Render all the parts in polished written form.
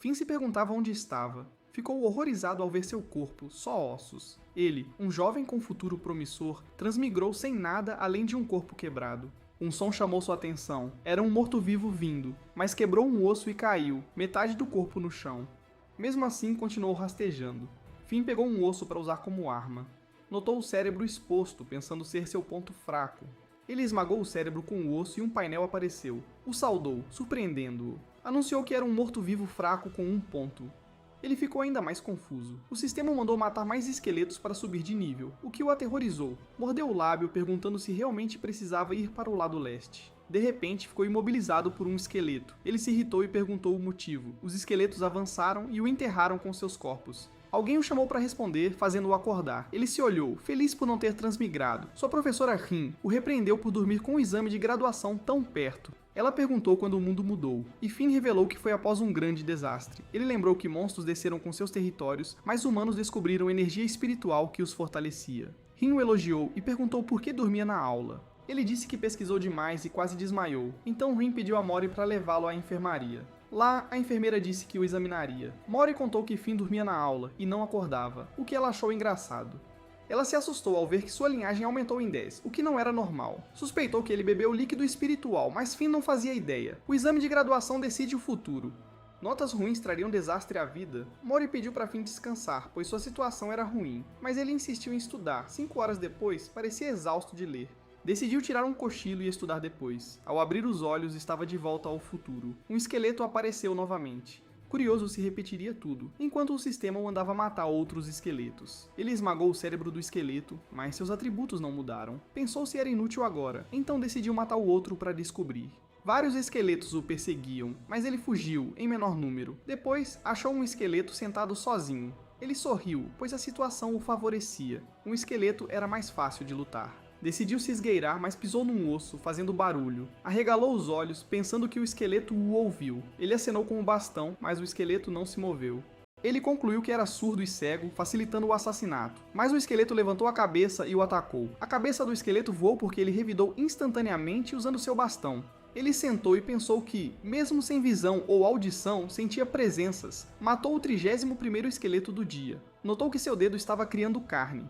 Finn se perguntava onde estava. Ficou horrorizado ao ver seu corpo, só ossos. Ele, um jovem com futuro promissor, transmigrou sem nada além de um corpo quebrado. Um som chamou sua atenção. Era um morto-vivo vindo, mas quebrou um osso e caiu, metade do corpo no chão. Mesmo assim, continuou rastejando. Finn pegou um osso para usar como arma. Notou o cérebro exposto, pensando ser seu ponto fraco. Ele esmagou o cérebro com o osso e um painel apareceu. O saudou, surpreendendo-o. Anunciou que era um morto-vivo fraco com um ponto. Ele ficou ainda mais confuso. O sistema mandou matar mais esqueletos para subir de nível, o que o aterrorizou. Mordeu o lábio, perguntando se realmente precisava ir para o lado leste. De repente, ficou imobilizado por um esqueleto. Ele se irritou e perguntou o motivo. Os esqueletos avançaram e o enterraram com seus corpos. Alguém o chamou para responder, fazendo-o acordar. Ele se olhou, feliz por não ter transmigrado. Sua professora Rin o repreendeu por dormir com o exame de graduação tão perto. Ela perguntou quando o mundo mudou, e Finn revelou que foi após um grande desastre. Ele lembrou que monstros desceram com seus territórios, mas humanos descobriram energia espiritual que os fortalecia. Rin o elogiou e perguntou por que dormia na aula. Ele disse que pesquisou demais e quase desmaiou, então Rin pediu a Mori para levá-lo à enfermaria. Lá, a enfermeira disse que o examinaria. Mori contou que Finn dormia na aula e não acordava, o que ela achou engraçado. Ela se assustou ao ver que sua linhagem aumentou em 10, o que não era normal. Suspeitou que ele bebeu líquido espiritual, mas Finn não fazia ideia. O exame de graduação decide o futuro. Notas ruins trariam desastre à vida. Mori pediu para Finn descansar, pois sua situação era ruim, mas ele insistiu em estudar. 5 horas depois, parecia exausto de ler. Decidiu tirar um cochilo e estudar depois. Ao abrir os olhos, estava de volta ao futuro. Um esqueleto apareceu novamente. Curioso se repetiria tudo, enquanto o sistema o mandava matar outros esqueletos. Ele esmagou o cérebro do esqueleto, mas seus atributos não mudaram. Pensou se era inútil agora, então decidiu matar o outro para descobrir. Vários esqueletos o perseguiam, mas ele fugiu, em menor número. Depois, achou um esqueleto sentado sozinho. Ele sorriu, pois a situação o favorecia. Um esqueleto era mais fácil de lutar. Decidiu se esgueirar, mas pisou num osso, fazendo barulho. Arregalou os olhos, pensando que o esqueleto o ouviu. Ele acenou com o bastão, mas o esqueleto não se moveu. Ele concluiu que era surdo e cego, facilitando o assassinato. Mas o esqueleto levantou a cabeça e o atacou. A cabeça do esqueleto voou porque ele revidou instantaneamente usando seu bastão. Ele sentou e pensou que, mesmo sem visão ou audição, sentia presenças. Matou o 31º esqueleto do dia. Notou que seu dedo estava criando carne.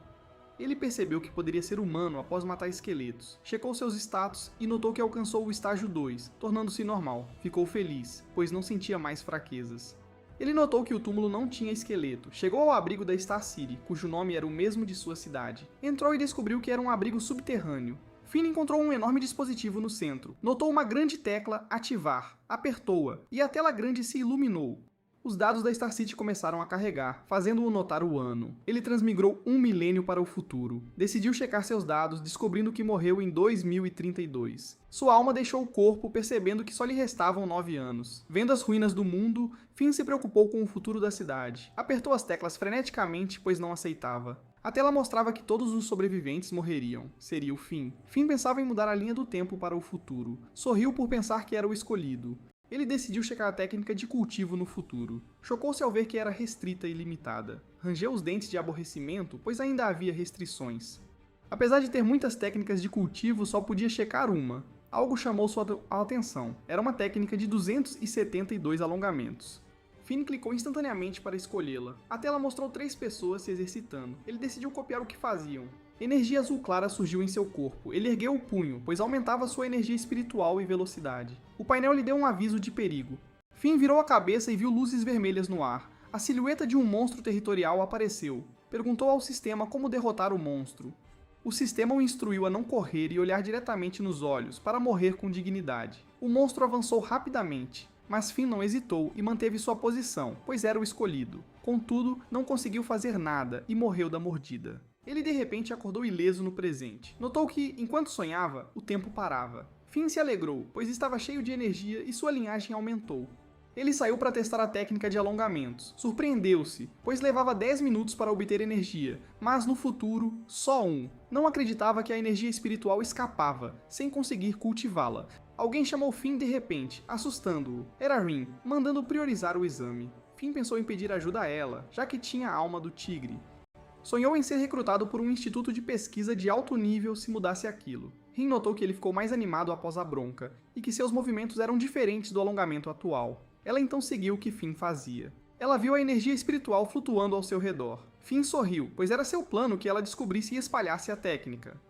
Ele percebeu que poderia ser humano após matar esqueletos. Checou seus status e notou que alcançou o estágio 2, tornando-se normal. Ficou feliz, pois não sentia mais fraquezas. Ele notou que o túmulo não tinha esqueleto. Chegou ao abrigo da Star City, cujo nome era o mesmo de sua cidade. Entrou e descobriu que era um abrigo subterrâneo. Finn encontrou um enorme dispositivo no centro. Notou uma grande tecla Ativar. Apertou-a, e a tela grande se iluminou. Os dados da Star City começaram a carregar, fazendo-o notar o ano. Ele transmigrou 1 milênio para o futuro. Decidiu checar seus dados, descobrindo que morreu em 2032. Sua alma deixou o corpo, percebendo que só lhe restavam 9 anos. Vendo as ruínas do mundo, Finn se preocupou com o futuro da cidade. Apertou as teclas freneticamente, pois não aceitava. A tela mostrava que todos os sobreviventes morreriam. Seria o fim. Finn pensava em mudar a linha do tempo para o futuro. Sorriu por pensar que era o escolhido. Ele decidiu checar a técnica de cultivo no futuro. Chocou-se ao ver que era restrita e limitada. Rangeu os dentes de aborrecimento, pois ainda havia restrições. Apesar de ter muitas técnicas de cultivo, só podia checar uma. Algo chamou sua atenção. Era uma técnica de 272 alongamentos. Finn clicou instantaneamente para escolhê-la. A tela mostrou 3 pessoas se exercitando. Ele decidiu copiar o que faziam. Energia azul clara surgiu em seu corpo. Ele ergueu o punho, pois aumentava sua energia espiritual e velocidade. O painel lhe deu um aviso de perigo. Finn virou a cabeça e viu luzes vermelhas no ar. A silhueta de um monstro territorial apareceu. Perguntou ao sistema como derrotar o monstro. O sistema o instruiu a não correr e olhar diretamente nos olhos, para morrer com dignidade. O monstro avançou rapidamente, mas Finn não hesitou e manteve sua posição, pois era o escolhido. Contudo, não conseguiu fazer nada e morreu da mordida. Ele de repente acordou ileso no presente. Notou que, enquanto sonhava, o tempo parava. Finn se alegrou, pois estava cheio de energia e sua linhagem aumentou. Ele saiu para testar a técnica de alongamentos. Surpreendeu-se, pois levava 10 minutos para obter energia, mas no futuro, só 1. Não acreditava que a energia espiritual escapava, sem conseguir cultivá-la. Alguém chamou Finn de repente, assustando-o. Era Rin, mandando priorizar o exame. Finn pensou em pedir ajuda a ela, já que tinha a alma do tigre. Sonhou em ser recrutado por um instituto de pesquisa de alto nível se mudasse aquilo. Rin notou que ele ficou mais animado após a bronca, e que seus movimentos eram diferentes do alongamento atual. Ela então seguiu o que Finn fazia. Ela viu a energia espiritual flutuando ao seu redor. Finn sorriu, pois era seu plano que ela descobrisse e espalhasse a técnica.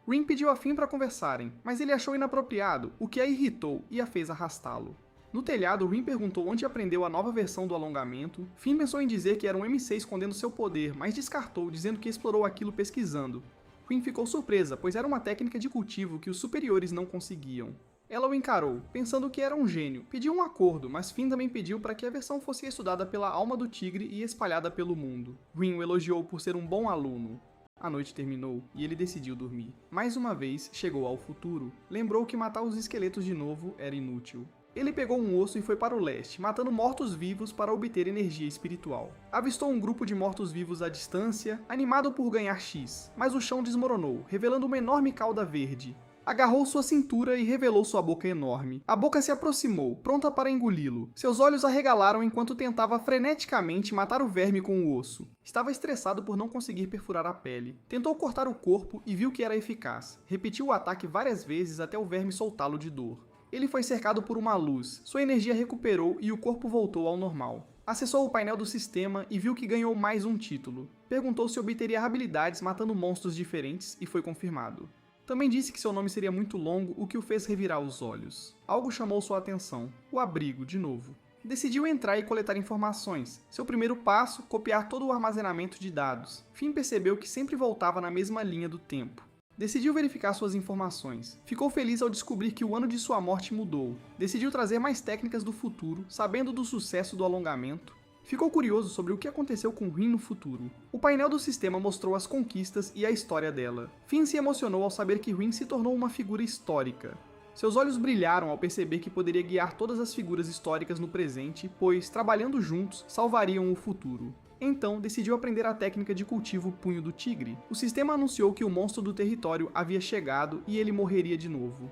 Rin pediu a Finn para conversarem, mas ele achou inapropriado, o que a irritou e a fez arrastá-lo. No telhado, Rin perguntou onde aprendeu a nova versão do alongamento. Finn pensou em dizer que era um MC escondendo seu poder, mas descartou, dizendo que explorou aquilo pesquisando. Rin ficou surpresa, pois era uma técnica de cultivo que os superiores não conseguiam. Ela o encarou, pensando que era um gênio, pediu um acordo, mas Finn também pediu para que a versão fosse estudada pela alma do tigre e espalhada pelo mundo. Rin o elogiou por ser um bom aluno. A noite terminou e ele decidiu dormir. Mais uma vez, chegou ao futuro. Lembrou que matar os esqueletos de novo era inútil. Ele pegou um osso e foi para o leste, matando mortos-vivos para obter energia espiritual. Avistou um grupo de mortos-vivos à distância, animado por ganhar X, mas o chão desmoronou, revelando uma enorme cauda verde. Agarrou sua cintura e revelou sua boca enorme. A boca se aproximou, pronta para engoli-lo. Seus olhos arregalaram enquanto tentava freneticamente matar o verme com o osso. Estava estressado por não conseguir perfurar a pele. Tentou cortar o corpo e viu que era eficaz. Repetiu o ataque várias vezes até o verme soltá-lo de dor. Ele foi cercado por uma luz. Sua energia recuperou e o corpo voltou ao normal. Acessou o painel do sistema e viu que ganhou mais um título. Perguntou se obteria habilidades matando monstros diferentes e foi confirmado. Também disse que seu nome seria muito longo, o que o fez revirar os olhos. Algo chamou sua atenção. O abrigo, de novo. Decidiu entrar e coletar informações. Seu primeiro passo, copiar todo o armazenamento de dados. Finn percebeu que sempre voltava na mesma linha do tempo. Decidiu verificar suas informações. Ficou feliz ao descobrir que o ano de sua morte mudou. Decidiu trazer mais técnicas do futuro, sabendo do sucesso do alongamento. Ficou curioso sobre o que aconteceu com Rin no futuro. O painel do sistema mostrou as conquistas e a história dela. Finn se emocionou ao saber que Rin se tornou uma figura histórica. Seus olhos brilharam ao perceber que poderia guiar todas as figuras históricas no presente, pois, trabalhando juntos, salvariam o futuro. Então, decidiu aprender a técnica de cultivo Punho do Tigre. O sistema anunciou que o monstro do território havia chegado e ele morreria de novo.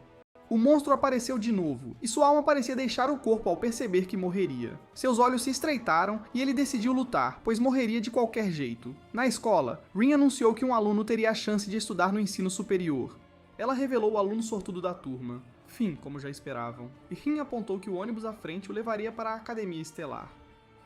O monstro apareceu de novo, e sua alma parecia deixar o corpo ao perceber que morreria. Seus olhos se estreitaram e ele decidiu lutar, pois morreria de qualquer jeito. Na escola, Rin anunciou que um aluno teria a chance de estudar no ensino superior. Ela revelou o aluno sortudo da turma. Finn, como já esperavam. E Rin apontou que o ônibus à frente o levaria para a Academia Estelar.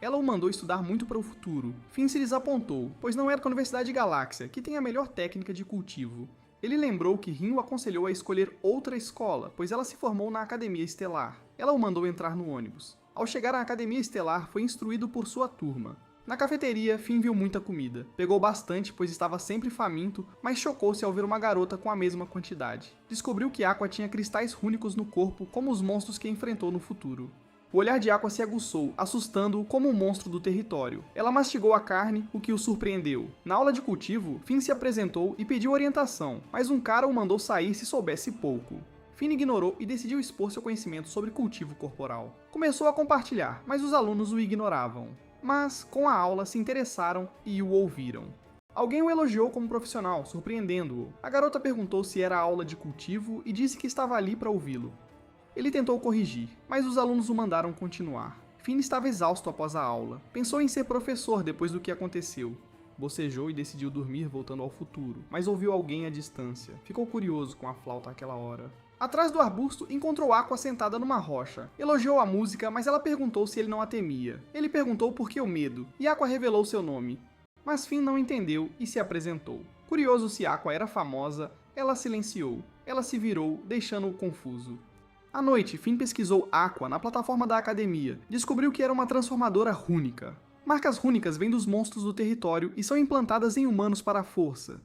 Ela o mandou estudar muito para o futuro. Finn se desapontou, pois não era com a Universidade Galáxia, que tem a melhor técnica de cultivo. Ele lembrou que Rin o aconselhou a escolher outra escola, pois ela se formou na Academia Estelar. Ela o mandou entrar no ônibus. Ao chegar à Academia Estelar, foi instruído por sua turma. Na cafeteria, Finn viu muita comida. Pegou bastante, pois estava sempre faminto, mas chocou-se ao ver uma garota com a mesma quantidade. Descobriu que Aqua tinha cristais rúnicos no corpo, como os monstros que enfrentou no futuro. O olhar de Aqua se aguçou, assustando-o como um monstro do território. Ela mastigou a carne, o que o surpreendeu. Na aula de cultivo, Finn se apresentou e pediu orientação, mas um cara o mandou sair se soubesse pouco. Finn ignorou e decidiu expor seu conhecimento sobre cultivo corporal. Começou a compartilhar, mas os alunos o ignoravam. Mas, com a aula, se interessaram e o ouviram. Alguém o elogiou como profissional, surpreendendo-o. A garota perguntou se era aula de cultivo e disse que estava ali para ouvi-lo. Ele tentou corrigir, mas os alunos o mandaram continuar. Finn estava exausto após a aula. Pensou em ser professor depois do que aconteceu. Bocejou e decidiu dormir voltando ao futuro, mas ouviu alguém à distância. Ficou curioso com a flauta àquela hora. Atrás do arbusto, encontrou Aqua sentada numa rocha. Elogiou a música, mas ela perguntou se ele não a temia. Ele perguntou por que o medo, e Aqua revelou seu nome. Mas Finn não entendeu e se apresentou. Curioso se Aqua era famosa, ela silenciou. Ela se virou, deixando-o confuso. À noite, Finn pesquisou Aqua na plataforma da academia. Descobriu que era uma transformadora rúnica. Marcas rúnicas vêm dos monstros do território e são implantadas em humanos para a força.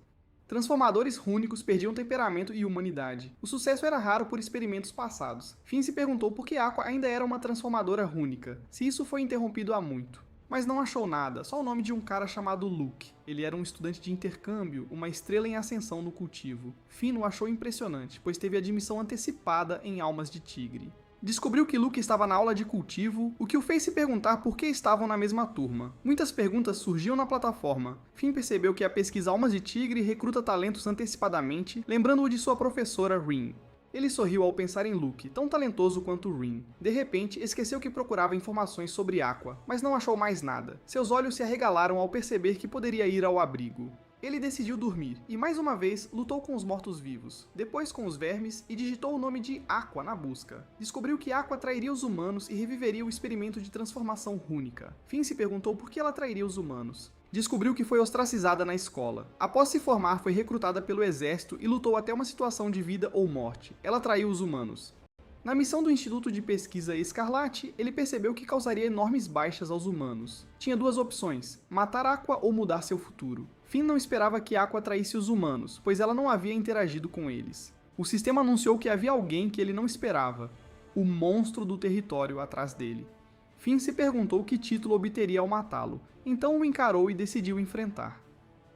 Transformadores rúnicos perdiam temperamento e humanidade. O sucesso era raro por experimentos passados. Finn se perguntou por que Aqua ainda era uma transformadora rúnica, se isso foi interrompido há muito. Mas não achou nada, só o nome de um cara chamado Luke. Ele era um estudante de intercâmbio, uma estrela em ascensão no cultivo. Finn o achou impressionante, pois teve admissão antecipada em Almas de Tigre. Descobriu que Luke estava na aula de cultivo, o que o fez se perguntar por que estavam na mesma turma. Muitas perguntas surgiam na plataforma. Finn percebeu que a pesquisa Almas de Tigre recruta talentos antecipadamente, lembrando-o de sua professora Rin. Ele sorriu ao pensar em Luke, tão talentoso quanto Rin. De repente, esqueceu que procurava informações sobre Aqua, mas não achou mais nada. Seus olhos se arregalaram ao perceber que poderia ir ao abrigo. Ele decidiu dormir, e mais uma vez lutou com os mortos-vivos, depois com os vermes e digitou o nome de Aqua na busca. Descobriu que Aqua trairia os humanos e reviveria o experimento de transformação rúnica. Finn se perguntou por que ela trairia os humanos. Descobriu que foi ostracizada na escola. Após se formar, foi recrutada pelo exército e lutou até uma situação de vida ou morte. Ela traiu os humanos. Na missão do Instituto de Pesquisa Escarlate, ele percebeu que causaria enormes baixas aos humanos. Tinha duas opções, matar Aqua ou mudar seu futuro. Finn não esperava que Aqua traísse os humanos, pois ela não havia interagido com eles. O sistema anunciou que havia alguém que ele não esperava, o monstro do território atrás dele. Finn se perguntou que título obteria ao matá-lo, então o encarou e decidiu enfrentar.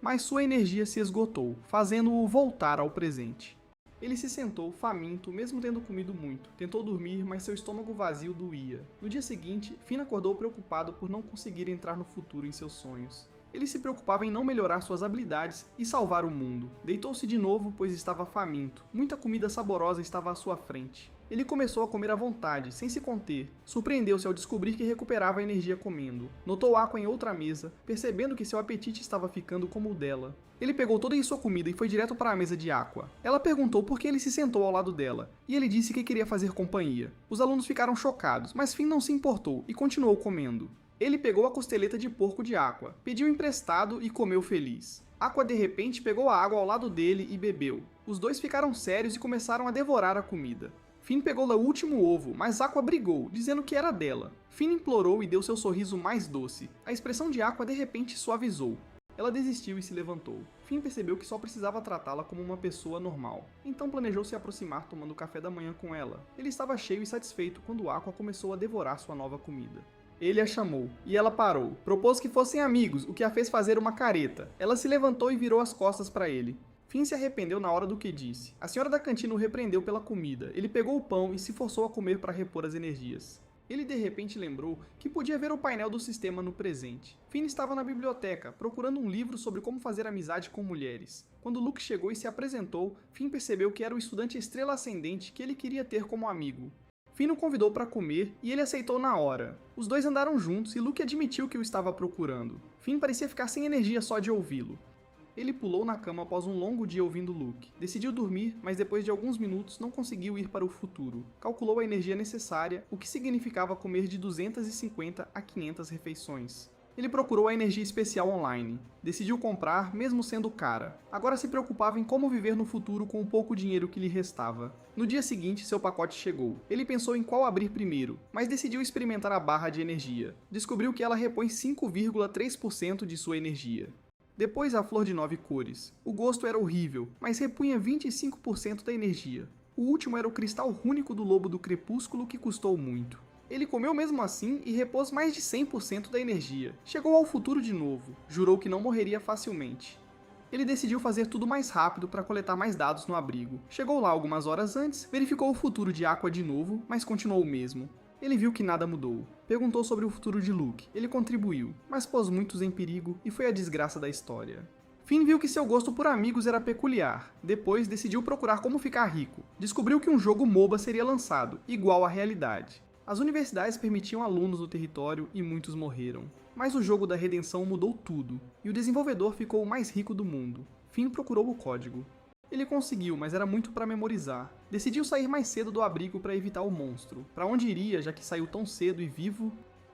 Mas sua energia se esgotou, fazendo-o voltar ao presente. Ele se sentou, faminto, mesmo tendo comido muito. Tentou dormir, mas seu estômago vazio doía. No dia seguinte, Finn acordou preocupado por não conseguir entrar no futuro em seus sonhos. Ele se preocupava em não melhorar suas habilidades e salvar o mundo. Deitou-se de novo, pois estava faminto. Muita comida saborosa estava à sua frente. Ele começou a comer à vontade, sem se conter. Surpreendeu-se ao descobrir que recuperava a energia comendo. Notou Aqua em outra mesa, percebendo que seu apetite estava ficando como o dela. Ele pegou toda a sua comida e foi direto para a mesa de Aqua. Ela perguntou por que ele se sentou ao lado dela, e ele disse que queria fazer companhia. Os alunos ficaram chocados, mas Finn não se importou e continuou comendo. Ele pegou a costeleta de porco de Aqua, pediu emprestado e comeu feliz. Aqua de repente pegou a água ao lado dele e bebeu. Os dois ficaram sérios e começaram a devorar a comida. Finn pegou o último ovo, mas Aqua brigou, dizendo que era dela. Finn implorou e deu seu sorriso mais doce. A expressão de Aqua de repente suavizou. Ela desistiu e se levantou. Finn percebeu que só precisava tratá-la como uma pessoa normal. Então planejou se aproximar tomando café da manhã com ela. Ele estava cheio e satisfeito quando Aqua começou a devorar sua nova comida. Ele a chamou, e ela parou. Propôs que fossem amigos, o que a fez fazer uma careta. Ela se levantou e virou as costas para ele. Finn se arrependeu na hora do que disse. A senhora da cantina o repreendeu pela comida. Ele pegou o pão e se forçou a comer para repor as energias. Ele de repente lembrou que podia ver o painel do sistema no presente. Finn estava na biblioteca, procurando um livro sobre como fazer amizade com mulheres. Quando Luke chegou e se apresentou, Finn percebeu que era o estudante estrela ascendente que ele queria ter como amigo. Finn o convidou para comer e ele aceitou na hora. Os dois andaram juntos e Luke admitiu que o estava procurando. Finn parecia ficar sem energia só de ouvi-lo. Ele pulou na cama após um longo dia ouvindo Luke. Decidiu dormir, mas depois de alguns minutos não conseguiu ir para o futuro. Calculou a energia necessária, o que significava comer de 250 a 500 refeições. Ele procurou a energia especial online. Decidiu comprar, mesmo sendo cara. Agora se preocupava em como viver no futuro com o pouco dinheiro que lhe restava. No dia seguinte, seu pacote chegou. Ele pensou em qual abrir primeiro, mas decidiu experimentar a barra de energia. Descobriu que ela repõe 5,3% de sua energia. Depois a flor de 9 cores. O gosto era horrível, mas repunha 25% da energia. O último era o cristal rúnico do lobo do crepúsculo que custou muito. Ele comeu mesmo assim e repôs mais de 100% da energia. Chegou ao futuro de novo. Jurou que não morreria facilmente. Ele decidiu fazer tudo mais rápido para coletar mais dados no abrigo. Chegou lá algumas horas antes, verificou o futuro de Aqua de novo, mas continuou o mesmo. Ele viu que nada mudou. Perguntou sobre o futuro de Luke. Ele contribuiu, mas pôs muitos em perigo e foi a desgraça da história. Finn viu que seu gosto por amigos era peculiar. Depois decidiu procurar como ficar rico. Descobriu que um jogo MOBA seria lançado, igual à realidade. As universidades permitiam alunos no território e muitos morreram. Mas o jogo da redenção mudou tudo, e o desenvolvedor ficou o mais rico do mundo. Finn procurou o código. Ele conseguiu, mas era muito para memorizar. Decidiu sair mais cedo do abrigo para evitar o monstro. Para onde iria, já que saiu tão cedo e vivo?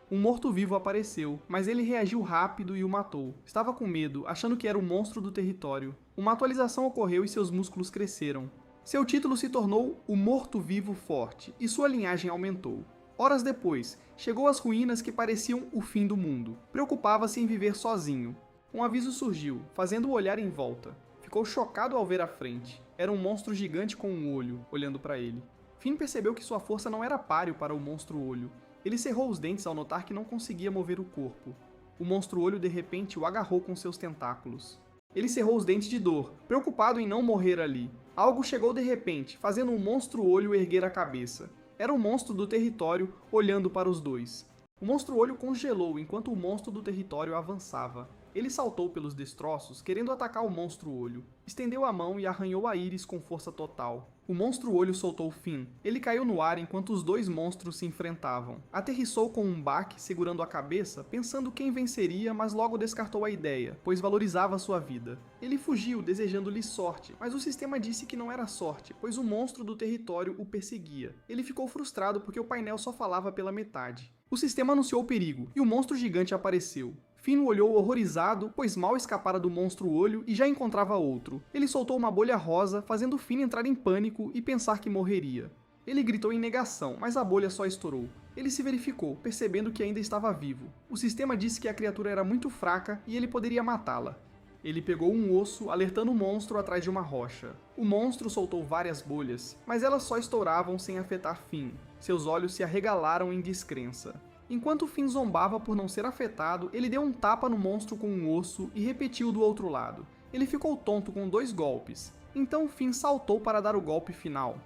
Um morto-vivo apareceu, mas ele reagiu rápido e o matou. Estava com medo, achando que era o monstro do território. Uma atualização ocorreu e seus músculos cresceram. Seu título se tornou o Morto-Vivo Forte, e sua linhagem aumentou. Horas depois, chegou às ruínas que pareciam o fim do mundo. Preocupava-se em viver sozinho. Um aviso surgiu, fazendo-o olhar em volta. Ficou chocado ao ver à frente. Era um monstro gigante com um olho, olhando para ele. Finn percebeu que sua força não era páreo para o monstro-olho. Ele cerrou os dentes ao notar que não conseguia mover o corpo. O monstro-olho de repente o agarrou com seus tentáculos. Ele cerrou os dentes de dor, preocupado em não morrer ali. Algo chegou de repente, fazendo o monstro-olho erguer a cabeça. Era o monstro do território olhando para os dois. O monstro-olho congelou enquanto o monstro do território avançava. Ele saltou pelos destroços, querendo atacar o monstro-olho. Estendeu a mão e arranhou a íris com força total. O monstro-olho soltou Finn. Ele caiu no ar enquanto os dois monstros se enfrentavam. Aterrissou com um baque segurando a cabeça, pensando quem venceria, mas logo descartou a ideia, pois valorizava sua vida. Ele fugiu, desejando-lhe sorte, mas o sistema disse que não era sorte, pois o monstro do território o perseguia. Ele ficou frustrado porque o painel só falava pela metade. O sistema anunciou o perigo, e o monstro gigante apareceu. Finn o olhou horrorizado, pois mal escapara do monstro-olho e já encontrava outro. Ele soltou uma bolha rosa, fazendo Finn entrar em pânico e pensar que morreria. Ele gritou em negação, mas a bolha só estourou. Ele se verificou, percebendo que ainda estava vivo. O sistema disse que a criatura era muito fraca e ele poderia matá-la. Ele pegou um osso, alertando o monstro atrás de uma rocha. O monstro soltou várias bolhas, mas elas só estouravam sem afetar Finn. Seus olhos se arregalaram em descrença. Enquanto Finn zombava por não ser afetado, ele deu um tapa no monstro com um osso e repetiu do outro lado. Ele ficou tonto com 2 golpes. Então Finn saltou para dar o golpe final.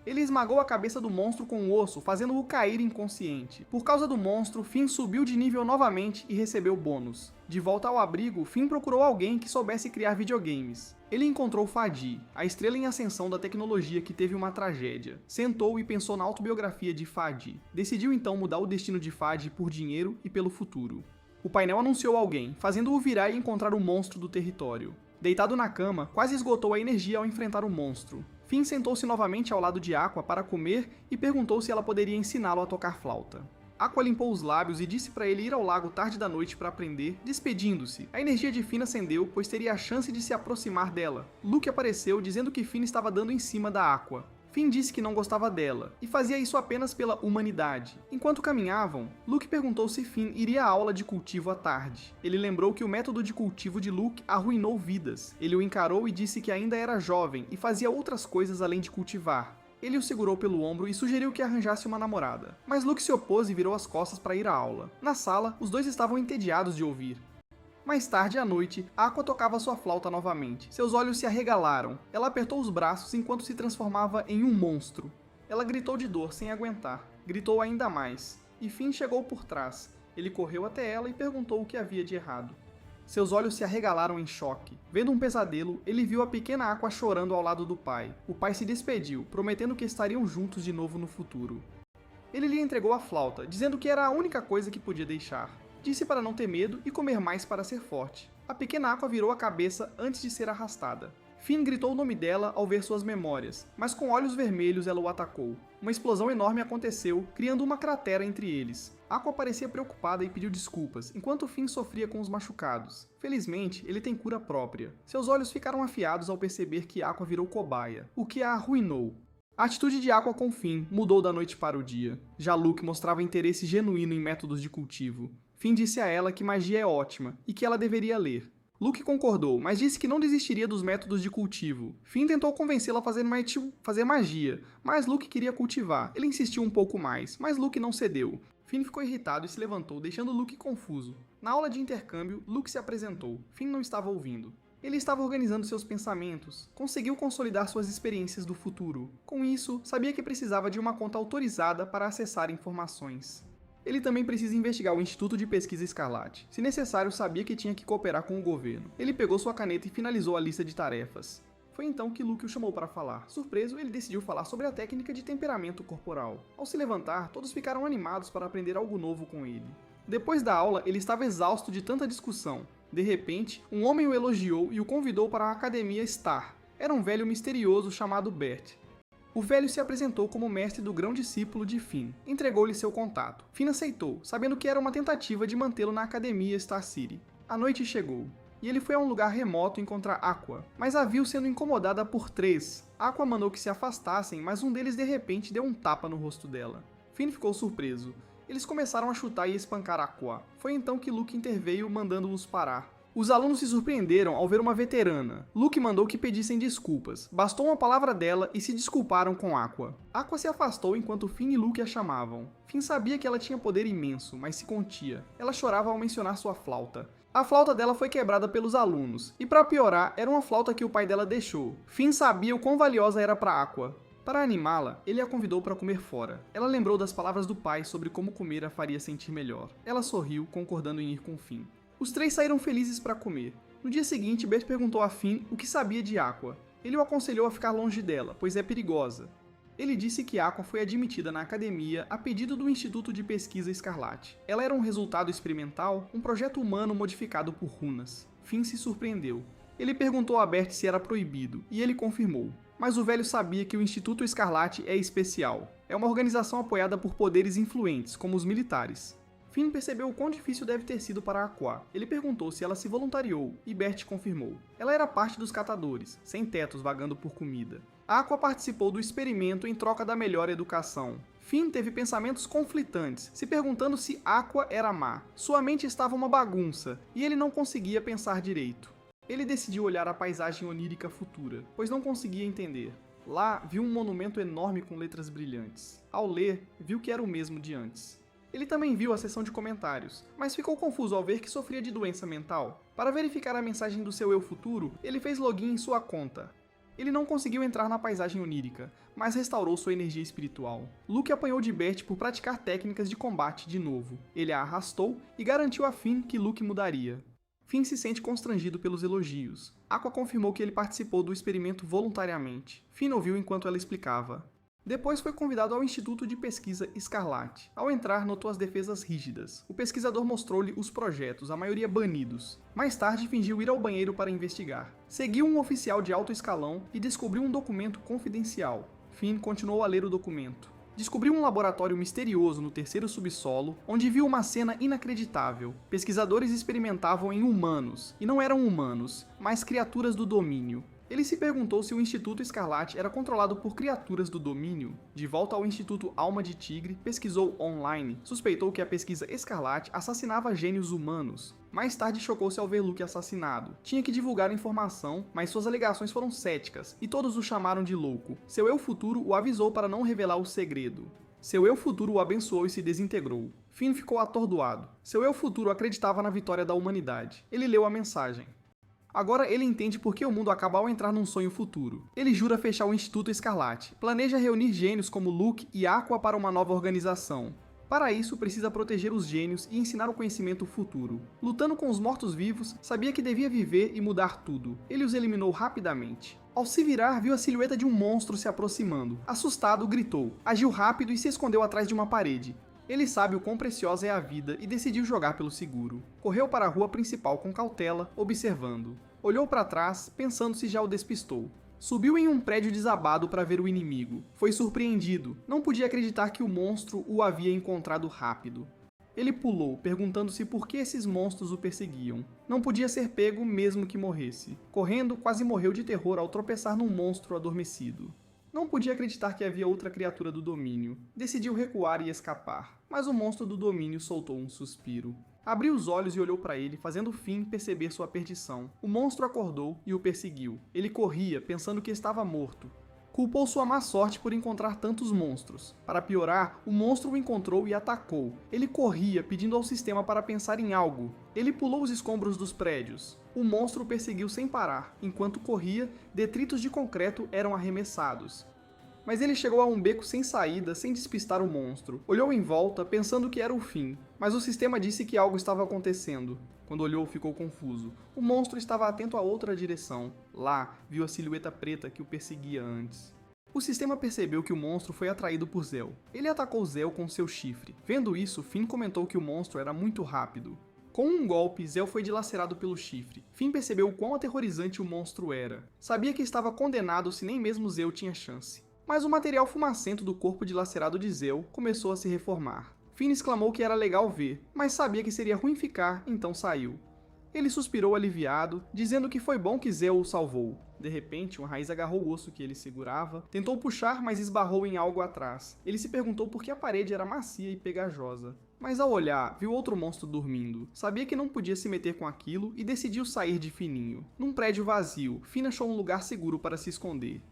Ele esmagou a cabeça do monstro com o osso, fazendo-o cair inconsciente. Por causa do monstro, Finn subiu de nível novamente e recebeu bônus. De volta ao abrigo, Finn procurou alguém que soubesse criar videogames. Ele encontrou Fadi, a estrela em ascensão da tecnologia que teve uma tragédia. Sentou e pensou na autobiografia de Fadi. Decidiu então mudar o destino de Fadi por dinheiro e pelo futuro. O painel anunciou alguém, fazendo-o virar e encontrar o monstro do território. Deitado na cama, quase esgotou a energia ao enfrentar o monstro. Finn sentou-se novamente ao lado de Aqua para comer e perguntou se ela poderia ensiná-lo a tocar flauta. Aqua limpou os lábios e disse para ele ir ao lago tarde da noite para aprender, despedindo-se. A energia de Finn acendeu, pois teria a chance de se aproximar dela. Luke apareceu dizendo que Finn estava dando em cima da Aqua. Finn disse que não gostava dela, e fazia isso apenas pela humanidade. Enquanto caminhavam, Luke perguntou se Finn iria à aula de cultivo à tarde. Ele lembrou que o método de cultivo de Luke arruinou vidas. Ele o encarou e disse que ainda era jovem e fazia outras coisas além de cultivar. Ele o segurou pelo ombro e sugeriu que arranjasse uma namorada. Mas Luke se opôs e virou as costas para ir à aula. Na sala, os dois estavam entediados de ouvir. Mais tarde à noite, Aqua tocava sua flauta novamente. Seus olhos se arregalaram. Ela apertou os braços enquanto se transformava em um monstro. Ela gritou de dor sem aguentar. Gritou ainda mais. E Finn chegou por trás. Ele correu até ela e perguntou o que havia de errado. Seus olhos se arregalaram em choque. Vendo um pesadelo, ele viu a pequena Aqua chorando ao lado do pai. O pai se despediu, prometendo que estariam juntos de novo no futuro. Ele lhe entregou a flauta, dizendo que era a única coisa que podia deixar. Disse para não ter medo e comer mais para ser forte. A pequena Aqua virou a cabeça antes de ser arrastada. Finn gritou o nome dela ao ver suas memórias, mas com olhos vermelhos ela o atacou. Uma explosão enorme aconteceu, criando uma cratera entre eles. Aqua parecia preocupada e pediu desculpas, enquanto Finn sofria com os machucados. Felizmente, ele tem cura própria. Seus olhos ficaram afiados ao perceber que Aqua virou cobaia, o que a arruinou. A atitude de Aqua com Finn mudou da noite para o dia. Já Luke mostrava interesse genuíno em métodos de cultivo. Finn disse a ela que magia é ótima e que ela deveria ler. Luke concordou, mas disse que não desistiria dos métodos de cultivo. Finn tentou convencê-la a fazer magia, mas Luke queria cultivar. Ele insistiu um pouco mais, mas Luke não cedeu. Finn ficou irritado e se levantou, deixando Luke confuso. Na aula de intercâmbio, Luke se apresentou. Finn não estava ouvindo. Ele estava organizando seus pensamentos. Conseguiu consolidar suas experiências do futuro. Com isso, sabia que precisava de uma conta autorizada para acessar informações. Ele também precisa investigar o Instituto de Pesquisa Escarlate. Se necessário, sabia que tinha que cooperar com o governo. Ele pegou sua caneta e finalizou a lista de tarefas. Foi então que Luke o chamou para falar. Surpreso, ele decidiu falar sobre a técnica de temperamento corporal. Ao se levantar, todos ficaram animados para aprender algo novo com ele. Depois da aula, ele estava exausto de tanta discussão. De repente, um homem o elogiou e o convidou para a Academia Star. Era um velho misterioso chamado Bert. O velho se apresentou como mestre do grão-discípulo de Finn. Entregou-lhe seu contato. Finn aceitou, sabendo que era uma tentativa de mantê-lo na Academia Star City. A noite chegou, e ele foi a um lugar remoto encontrar Aqua, mas a viu sendo incomodada por 3. Aqua mandou que se afastassem, mas um deles de repente deu um tapa no rosto dela. Finn ficou surpreso. Eles começaram a chutar e espancar Aqua. Foi então que Luke interveio, mandando-os parar. Os alunos se surpreenderam ao ver uma veterana. Luke mandou que pedissem desculpas. Bastou uma palavra dela e se desculparam com Aqua. Aqua se afastou enquanto Finn e Luke a chamavam. Finn sabia que ela tinha poder imenso, mas se contia. Ela chorava ao mencionar sua flauta. A flauta dela foi quebrada pelos alunos, e para piorar, era uma flauta que o pai dela deixou. Finn sabia o quão valiosa era para Aqua. Para animá-la, ele a convidou para comer fora. Ela lembrou das palavras do pai sobre como comer a faria sentir melhor. Ela sorriu, concordando em ir com Finn. Os 3 saíram felizes para comer. No dia seguinte, Bert perguntou a Finn o que sabia de Aqua. Ele o aconselhou a ficar longe dela, pois é perigosa. Ele disse que Aqua foi admitida na academia a pedido do Instituto de Pesquisa Escarlate. Ela era um resultado experimental, um projeto humano modificado por runas. Finn se surpreendeu. Ele perguntou a Bert se era proibido, e ele confirmou. Mas o velho sabia que o Instituto Escarlate é especial. É uma organização apoiada por poderes influentes, como os militares. Finn percebeu o quão difícil deve ter sido para Aqua. Ele perguntou se ela se voluntariou, e Bert confirmou. Ela era parte dos catadores, sem tetos vagando por comida. Aqua participou do experimento em troca da melhor educação. Finn teve pensamentos conflitantes, se perguntando se Aqua era má. Sua mente estava uma bagunça, e ele não conseguia pensar direito. Ele decidiu olhar a paisagem onírica futura, pois não conseguia entender. Lá, viu um monumento enorme com letras brilhantes. Ao ler, viu que era o mesmo de antes. Ele também viu a seção de comentários, mas ficou confuso ao ver que sofria de doença mental. Para verificar a mensagem do seu eu futuro, ele fez login em sua conta. Ele não conseguiu entrar na paisagem onírica, mas restaurou sua energia espiritual. Luke apanhou de Bert por praticar técnicas de combate de novo. Ele a arrastou e garantiu a Finn que Luke mudaria. Finn se sente constrangido pelos elogios. Aqua confirmou que ele participou do experimento voluntariamente. Finn ouviu enquanto ela explicava. Depois foi convidado ao Instituto de Pesquisa Escarlate. Ao entrar, notou as defesas rígidas. O pesquisador mostrou-lhe os projetos, a maioria banidos. Mais tarde, fingiu ir ao banheiro para investigar. Seguiu um oficial de alto escalão e descobriu um documento confidencial. Finn continuou a ler o documento. Descobriu um laboratório misterioso no terceiro subsolo, onde viu uma cena inacreditável. Pesquisadores experimentavam em humanos, e não eram humanos, mas criaturas do domínio. Ele se perguntou se o Instituto Escarlate era controlado por criaturas do domínio. De volta ao Instituto Alma de Tigre, pesquisou online. Suspeitou que a pesquisa Escarlate assassinava gênios humanos. Mais tarde chocou-se ao ver Luke assassinado. Tinha que divulgar a informação, mas suas alegações foram céticas, e todos o chamaram de louco. Seu eu futuro o avisou para não revelar o segredo. Seu eu futuro o abençoou e se desintegrou. Finn ficou atordoado. Seu eu futuro acreditava na vitória da humanidade. Ele leu a mensagem. Agora ele entende por que o mundo acaba ao entrar num sonho futuro. Ele jura fechar o Instituto Escarlate. Planeja reunir gênios como Luke e Aqua para uma nova organização. Para isso, precisa proteger os gênios e ensinar o conhecimento futuro. Lutando com os mortos-vivos, sabia que devia viver e mudar tudo. Ele os eliminou rapidamente. Ao se virar, viu a silhueta de um monstro se aproximando. Assustado, gritou. Agiu rápido e se escondeu atrás de uma parede. Ele sabe o quão preciosa é a vida e decidiu jogar pelo seguro. Correu para a rua principal com cautela, observando. Olhou para trás, pensando se já o despistou. Subiu em um prédio desabado para ver o inimigo. Foi surpreendido. Não podia acreditar que o monstro o havia encontrado rápido. Ele pulou, perguntando-se por que esses monstros o perseguiam. Não podia ser pego mesmo que morresse. Correndo, quase morreu de terror ao tropeçar num monstro adormecido. Não podia acreditar que havia outra criatura do domínio. Decidiu recuar e escapar, mas o monstro do domínio soltou um suspiro. Abriu os olhos e olhou para ele, fazendo Finn perceber sua perdição. O monstro acordou e o perseguiu. Ele corria, pensando que estava morto. Culpou sua má sorte por encontrar tantos monstros. Para piorar, o monstro o encontrou e atacou. Ele corria, pedindo ao sistema para pensar em algo. Ele pulou os escombros dos prédios. O monstro o perseguiu sem parar. Enquanto corria, detritos de concreto eram arremessados. Mas ele chegou a um beco sem saída, sem despistar o monstro. Olhou em volta, pensando que era o fim. Mas o sistema disse que algo estava acontecendo. Quando olhou, ficou confuso. O monstro estava atento a outra direção. Lá, viu a silhueta preta que o perseguia antes. O sistema percebeu que o monstro foi atraído por Zell. Ele atacou Zell com seu chifre. Vendo isso, Finn comentou que o monstro era muito rápido. Com um golpe, Zell foi dilacerado pelo chifre. Finn percebeu o quão aterrorizante o monstro era. Sabia que estava condenado se nem mesmo Zell tinha chance. Mas o material fumacento do corpo dilacerado de Zell começou a se reformar. Finn exclamou que era legal ver, mas sabia que seria ruim ficar, então saiu. Ele suspirou aliviado, dizendo que foi bom que Zell o salvou. De repente, uma raiz agarrou o osso que ele segurava, tentou puxar, mas esbarrou em algo atrás. Ele se perguntou por que a parede era macia e pegajosa. Mas ao olhar, viu outro monstro dormindo. Sabia que não podia se meter com aquilo e decidiu sair de fininho. Num prédio vazio, Finn achou um lugar seguro para se esconder.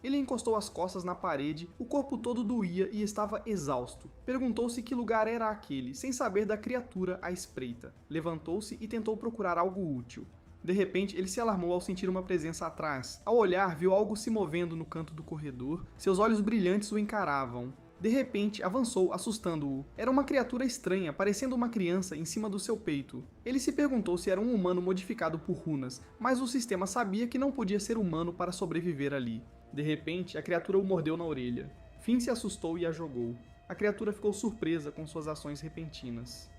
Ele encostou as costas na parede, o corpo todo doía e estava exausto. Perguntou-se que lugar era aquele, sem saber da criatura à espreita. Levantou-se e tentou procurar algo útil. De repente, ele se alarmou ao sentir uma presença atrás. Ao olhar, viu algo se movendo no canto do corredor. Seus olhos brilhantes o encaravam. De repente, avançou, assustando-o. Era uma criatura estranha, parecendo uma criança, em cima do seu peito. Ele se perguntou se era um humano modificado por runas, mas o sistema sabia que não podia ser humano para sobreviver ali. De repente, a criatura o mordeu na orelha. Finn se assustou e a jogou. A criatura ficou surpresa com suas ações repentinas.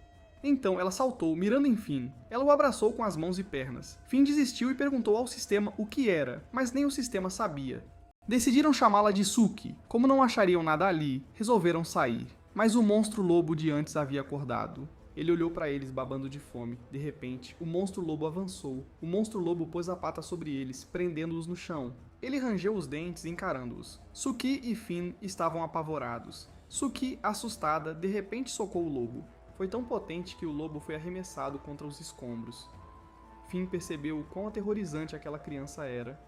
Então ela saltou, mirando em Finn. Ela o abraçou com as mãos e pernas. Finn desistiu e perguntou ao sistema o que era, mas nem o sistema sabia. Decidiram chamá-la de Suki. Como não achariam nada ali, resolveram sair. Mas o monstro lobo de antes havia acordado. Ele olhou para eles babando de fome. De repente, o monstro lobo avançou. O monstro lobo pôs a pata sobre eles, prendendo-os no chão. Ele rangeu os dentes, encarando-os. Suki e Finn estavam apavorados. Suki, assustada, de repente socou o lobo. Foi tão potente que o lobo foi arremessado contra os escombros. Finn percebeu o quão aterrorizante aquela criança era.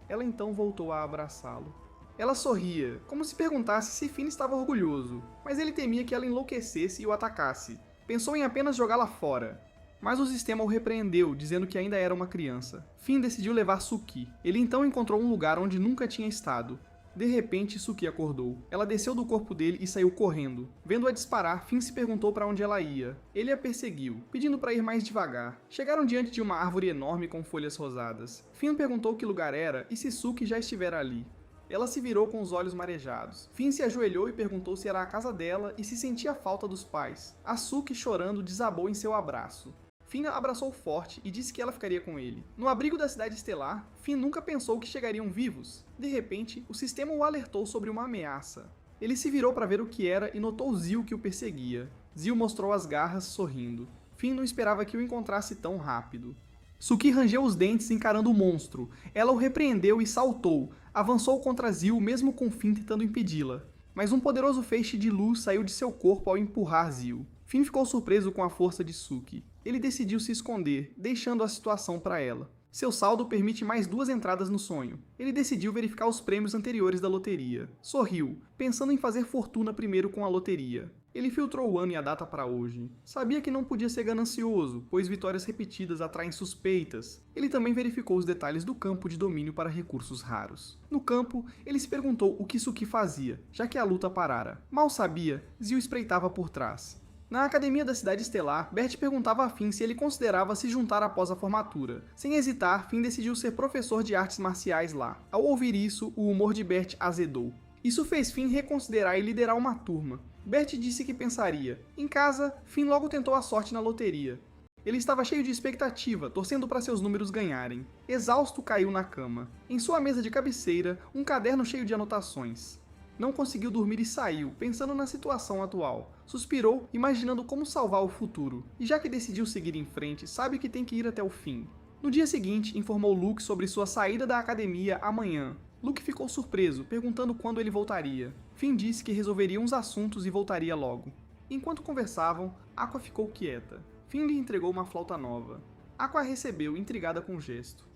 Ela então voltou a abraçá-lo. Ela sorria, como se perguntasse se Finn estava orgulhoso, mas ele temia que ela enlouquecesse e o atacasse. Pensou em apenas jogá-la fora. Mas o sistema o repreendeu, dizendo que ainda era uma criança. Finn decidiu levar Suki. Ele então encontrou um lugar onde nunca tinha estado. De repente, Suki acordou. Ela desceu do corpo dele e saiu correndo. Vendo-a disparar, Finn se perguntou para onde ela ia. Ele a perseguiu, pedindo para ir mais devagar. Chegaram diante de uma árvore enorme com folhas rosadas. Finn perguntou que lugar era e se Suki já estivera ali. Ela se virou com os olhos marejados. Finn se ajoelhou e perguntou se era a casa dela e se sentia falta dos pais. A Suki, chorando, desabou em seu abraço. Finn a abraçou forte e disse que ela ficaria com ele. No abrigo da cidade estelar, Finn nunca pensou que chegariam vivos. De repente, o sistema o alertou sobre uma ameaça. Ele se virou para ver o que era e notou Zil que o perseguia. Zil mostrou as garras, sorrindo. Finn não esperava que o encontrasse tão rápido. Suki rangeu os dentes encarando o monstro. Ela o repreendeu e saltou. Avançou contra Zil mesmo com Finn tentando impedi-la. Mas um poderoso feixe de luz saiu de seu corpo ao empurrar Zil. Finn ficou surpreso com a força de Suki. Ele decidiu se esconder, deixando a situação para ela. Seu saldo permite mais 2 entradas no sonho. Ele decidiu verificar os prêmios anteriores da loteria. Sorriu, pensando em fazer fortuna primeiro com a loteria. Ele filtrou o ano e a data para hoje. Sabia que não podia ser ganancioso, pois vitórias repetidas atraem suspeitas. Ele também verificou os detalhes do campo de domínio para recursos raros. No campo, ele se perguntou o que Suki fazia, já que a luta parara. Mal sabia, Zil espreitava por trás. Na academia da Cidade Estelar, Bert perguntava a Finn se ele considerava se juntar após a formatura. Sem hesitar, Finn decidiu ser professor de artes marciais lá. Ao ouvir isso, o humor de Bert azedou. Isso fez Finn reconsiderar e liderar uma turma. Bert disse que pensaria. Em casa, Finn logo tentou a sorte na loteria. Ele estava cheio de expectativa, torcendo para seus números ganharem. Exausto, caiu na cama. Em sua mesa de cabeceira, um caderno cheio de anotações. Não conseguiu dormir e saiu, pensando na situação atual. Suspirou, imaginando como salvar o futuro. E já que decidiu seguir em frente, sabe que tem que ir até o fim. No dia seguinte, informou Luke sobre sua saída da academia amanhã. Luke ficou surpreso, perguntando quando ele voltaria. Finn disse que resolveria uns assuntos e voltaria logo. Enquanto conversavam, Aqua ficou quieta. Finn lhe entregou uma flauta nova. Aqua a recebeu, intrigada com o gesto.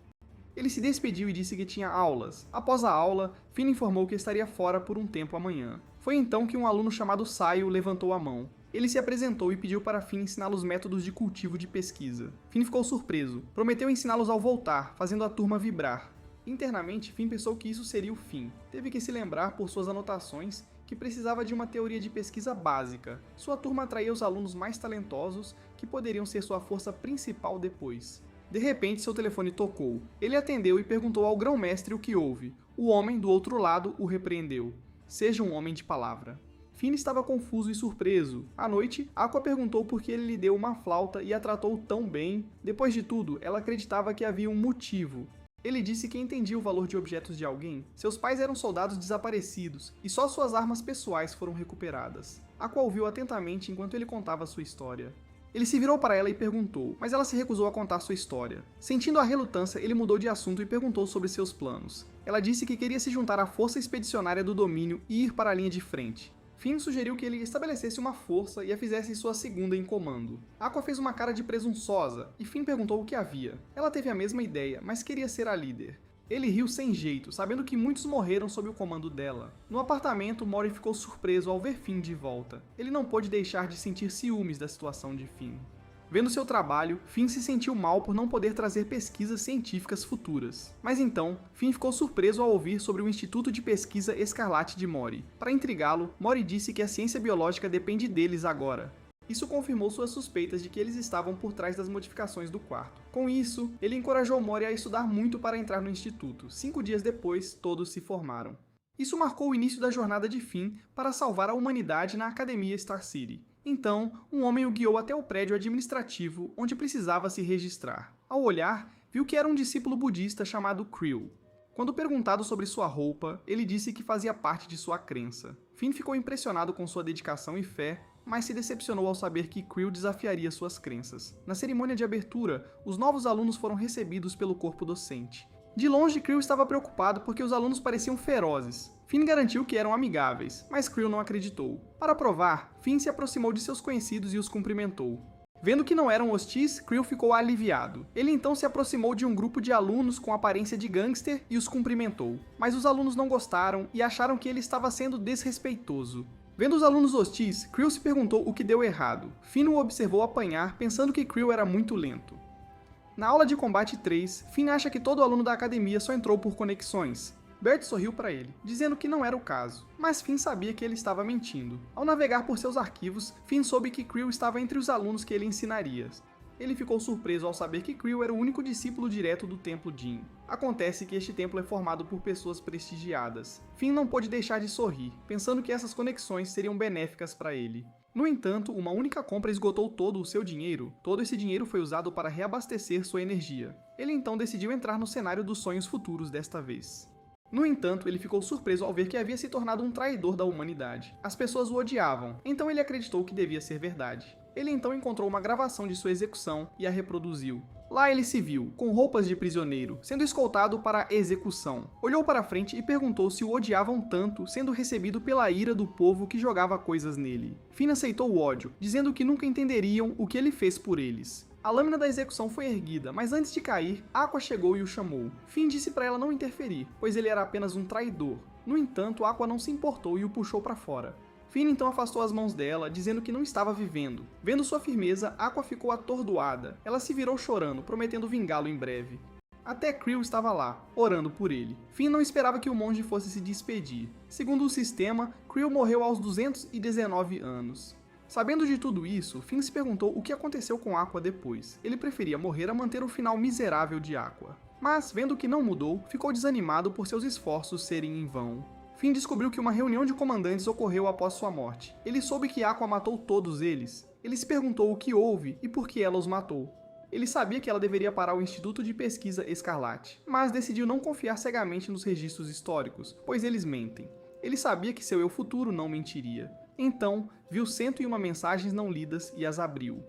Ele se despediu e disse que tinha aulas. Após a aula, Finn informou que estaria fora por um tempo amanhã. Foi então que um aluno chamado Saio levantou a mão. Ele se apresentou e pediu para Finn ensiná-lo os métodos de cultivo de pesquisa. Finn ficou surpreso. Prometeu ensiná-los ao voltar, fazendo a turma vibrar. Internamente, Finn pensou que isso seria o fim. Teve que se lembrar, por suas anotações, que precisava de uma teoria de pesquisa básica. Sua turma atraía os alunos mais talentosos, que poderiam ser sua força principal depois. De repente, seu telefone tocou. Ele atendeu e perguntou ao grão-mestre o que houve. O homem, do outro lado, o repreendeu. Seja um homem de palavra. Finn estava confuso e surpreso. À noite, Aqua perguntou por que ele lhe deu uma flauta e a tratou tão bem. Depois de tudo, ela acreditava que havia um motivo. Ele disse que entendia o valor de objetos de alguém. Seus pais eram soldados desaparecidos, e só suas armas pessoais foram recuperadas. Aqua ouviu atentamente enquanto ele contava sua história. Ele se virou para ela e perguntou, mas ela se recusou a contar sua história. Sentindo a relutância, ele mudou de assunto e perguntou sobre seus planos. Ela disse que queria se juntar à força expedicionária do domínio e ir para a linha de frente. Finn sugeriu que ele estabelecesse uma força e a fizesse sua segunda em comando. Aqua fez uma cara de presunçosa, e Finn perguntou o que havia. Ela teve a mesma ideia, mas queria ser a líder. Ele riu sem jeito, sabendo que muitos morreram sob o comando dela. No apartamento, Mori ficou surpreso ao ver Finn de volta. Ele não pôde deixar de sentir ciúmes da situação de Finn. Vendo seu trabalho, Finn se sentiu mal por não poder trazer pesquisas científicas futuras. Mas então, Finn ficou surpreso ao ouvir sobre o Instituto de Pesquisa Escarlate de Mori. Para intrigá-lo, Mori disse que a ciência biológica depende deles agora. Isso confirmou suas suspeitas de que eles estavam por trás das modificações do quarto. Com isso, ele encorajou Mori a estudar muito para entrar no instituto. 5 dias depois, todos se formaram. Isso marcou o início da jornada de Finn para salvar a humanidade na Academia Star City. Então, um homem o guiou até o prédio administrativo, onde precisava se registrar. Ao olhar, viu que era um discípulo budista chamado Krill. Quando perguntado sobre sua roupa, ele disse que fazia parte de sua crença. Finn ficou impressionado com sua dedicação e fé, mas se decepcionou ao saber que Krill desafiaria suas crenças. Na cerimônia de abertura, os novos alunos foram recebidos pelo corpo docente. De longe, Krill estava preocupado porque os alunos pareciam ferozes. Finn garantiu que eram amigáveis, mas Krill não acreditou. Para provar, Finn se aproximou de seus conhecidos e os cumprimentou. Vendo que não eram hostis, Krill ficou aliviado. Ele então se aproximou de um grupo de alunos com aparência de gangster e os cumprimentou. Mas os alunos não gostaram e acharam que ele estava sendo desrespeitoso. Vendo os alunos hostis, Krill se perguntou o que deu errado. Finn o observou apanhar, pensando que Krill era muito lento. Na aula de combate 3, Finn acha que todo aluno da academia só entrou por conexões. Bert sorriu para ele, dizendo que não era o caso, mas Finn sabia que ele estava mentindo. Ao navegar por seus arquivos, Finn soube que Krill estava entre os alunos que ele ensinaria. Ele ficou surpreso ao saber que Krill era o único discípulo direto do Templo Jin. Acontece que este templo é formado por pessoas prestigiadas. Finn não pôde deixar de sorrir, pensando que essas conexões seriam benéficas para ele. No entanto, uma única compra esgotou todo o seu dinheiro. Todo esse dinheiro foi usado para reabastecer sua energia. Ele então decidiu entrar no cenário dos sonhos futuros desta vez. No entanto, ele ficou surpreso ao ver que havia se tornado um traidor da humanidade. As pessoas o odiavam, então ele acreditou que devia ser verdade. Ele então encontrou uma gravação de sua execução e a reproduziu. Lá ele se viu, com roupas de prisioneiro, sendo escoltado para a execução. Olhou para frente e perguntou se o odiavam tanto, sendo recebido pela ira do povo que jogava coisas nele. Finn aceitou o ódio, dizendo que nunca entenderiam o que ele fez por eles. A lâmina da execução foi erguida, mas antes de cair, Aqua chegou e o chamou. Finn disse para ela não interferir, pois ele era apenas um traidor. No entanto, Aqua não se importou e o puxou para fora. Finn então afastou as mãos dela, dizendo que não estava vivendo. Vendo sua firmeza, Aqua ficou atordoada. Ela se virou chorando, prometendo vingá-lo em breve. Até Krill estava lá, orando por ele. Finn não esperava que o monge fosse se despedir. Segundo o sistema, Krill morreu aos 219 anos. Sabendo de tudo isso, Finn se perguntou o que aconteceu com Aqua depois. Ele preferia morrer a manter o final miserável de Aqua. Mas, vendo que não mudou, ficou desanimado por seus esforços serem em vão. Finn descobriu que uma reunião de comandantes ocorreu após sua morte. Ele soube que Aqua matou todos eles. Ele se perguntou o que houve e por que ela os matou. Ele sabia que ela deveria parar o Instituto de Pesquisa Escarlate, mas decidiu não confiar cegamente nos registros históricos, pois eles mentem. Ele sabia que seu eu futuro não mentiria. Então, viu 101 mensagens não lidas e as abriu.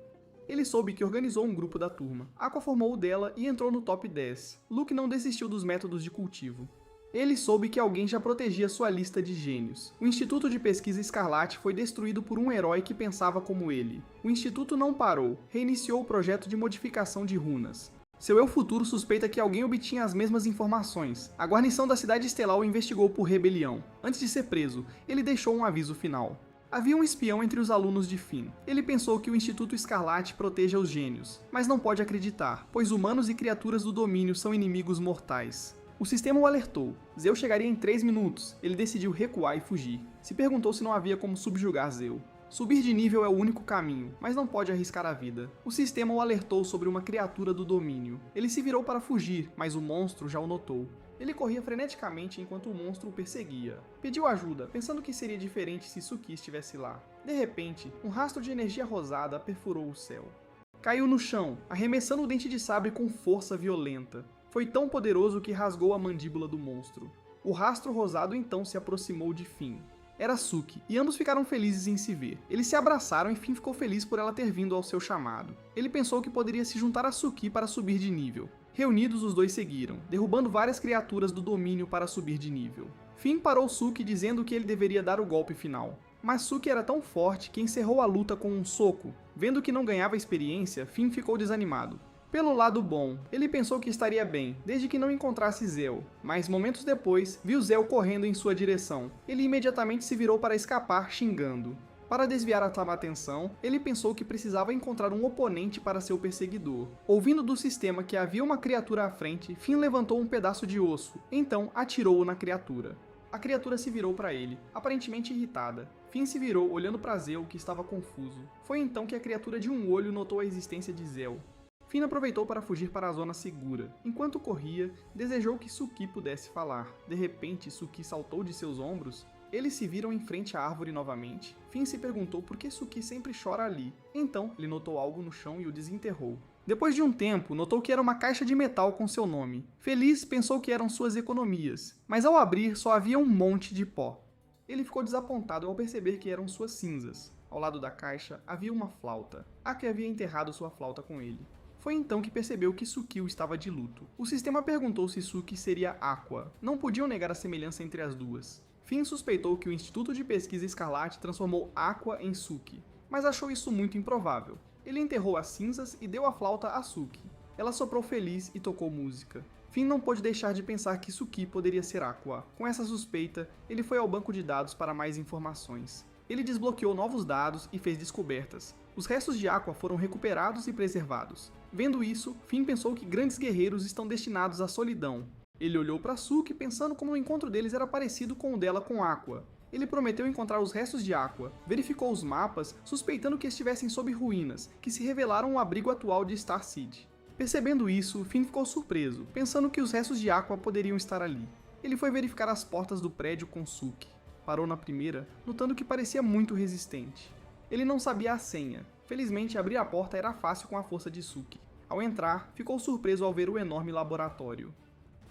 Ele soube que organizou um grupo da turma. Aqua formou o dela e entrou no top 10. Luke não desistiu dos métodos de cultivo. Ele soube que alguém já protegia sua lista de gênios. O Instituto de Pesquisa Escarlate foi destruído por um herói que pensava como ele. O Instituto não parou, reiniciou o projeto de modificação de runas. Seu eu futuro suspeita que alguém obtinha as mesmas informações. A guarnição da Cidade Estelar o investigou por rebelião. Antes de ser preso, ele deixou um aviso final. Havia um espião entre os alunos de Finn. Ele pensou que o Instituto Escarlate proteja os gênios, mas não pode acreditar, pois humanos e criaturas do domínio são inimigos mortais. O sistema o alertou. Zeu chegaria em 3 minutos. Ele decidiu recuar e fugir. Se perguntou se não havia como subjugar Zeu. Subir de nível é o único caminho, mas não pode arriscar a vida. O sistema o alertou sobre uma criatura do domínio. Ele se virou para fugir, mas o monstro já o notou. Ele corria freneticamente enquanto o monstro o perseguia. Pediu ajuda, pensando que seria diferente se Suki estivesse lá. De repente, um rastro de energia rosada perfurou o céu. Caiu no chão, arremessando o dente de sabre com força violenta. Foi tão poderoso que rasgou a mandíbula do monstro. O rastro rosado então se aproximou de Finn. Era Suki, e ambos ficaram felizes em se ver. Eles se abraçaram e Finn ficou feliz por ela ter vindo ao seu chamado. Ele pensou que poderia se juntar a Suki para subir de nível. Reunidos, os dois seguiram, derrubando várias criaturas do domínio para subir de nível. Finn parou Suki dizendo que ele deveria dar o golpe final. Mas Suki era tão forte que encerrou a luta com um soco. Vendo que não ganhava experiência, Finn ficou desanimado. Pelo lado bom, ele pensou que estaria bem, desde que não encontrasse Zeu, mas momentos depois, viu Zeu correndo em sua direção. Ele imediatamente se virou para escapar, xingando. Para desviar a atenção, ele pensou que precisava encontrar um oponente para seu perseguidor. Ouvindo do sistema que havia uma criatura à frente, Finn levantou um pedaço de osso, então atirou-o na criatura. A criatura se virou para ele, aparentemente irritada. Finn se virou olhando para Zeo, que estava confuso. Foi então que a criatura de um olho notou a existência de Zeo. Finn aproveitou para fugir para a zona segura. Enquanto corria, desejou que Suki pudesse falar. De repente, Suki saltou de seus ombros. Eles se viram em frente à árvore novamente. Finn se perguntou por que Suki sempre chora ali. Então, ele notou algo no chão e o desenterrou. Depois de um tempo, notou que era uma caixa de metal com seu nome. Feliz, pensou que eram suas economias, mas ao abrir só havia um monte de pó. Ele ficou desapontado ao perceber que eram suas cinzas. Ao lado da caixa havia uma flauta. Aki havia enterrado sua flauta com ele. Foi então que percebeu que Suki estava de luto. O sistema perguntou se Suki seria Aqua. Não podiam negar a semelhança entre as duas. Finn suspeitou que o Instituto de Pesquisa Escarlate transformou Aqua em Suki, mas achou isso muito improvável. Ele enterrou as cinzas e deu a flauta a Suki. Ela soprou feliz e tocou música. Finn não pôde deixar de pensar que Suki poderia ser Aqua. Com essa suspeita, ele foi ao banco de dados para mais informações. Ele desbloqueou novos dados e fez descobertas. Os restos de Aqua foram recuperados e preservados. Vendo isso, Finn pensou que grandes guerreiros estão destinados à solidão. Ele olhou para Suki pensando como o encontro deles era parecido com o dela com Aqua. Ele prometeu encontrar os restos de Aqua, verificou os mapas, suspeitando que estivessem sob ruínas, que se revelaram o abrigo atual de Star Seed. Percebendo isso, Finn ficou surpreso, pensando que os restos de Aqua poderiam estar ali. Ele foi verificar as portas do prédio com Suki. Parou na primeira, notando que parecia muito resistente. Ele não sabia a senha. Felizmente, abrir a porta era fácil com a força de Suki. Ao entrar, ficou surpreso ao ver o enorme laboratório.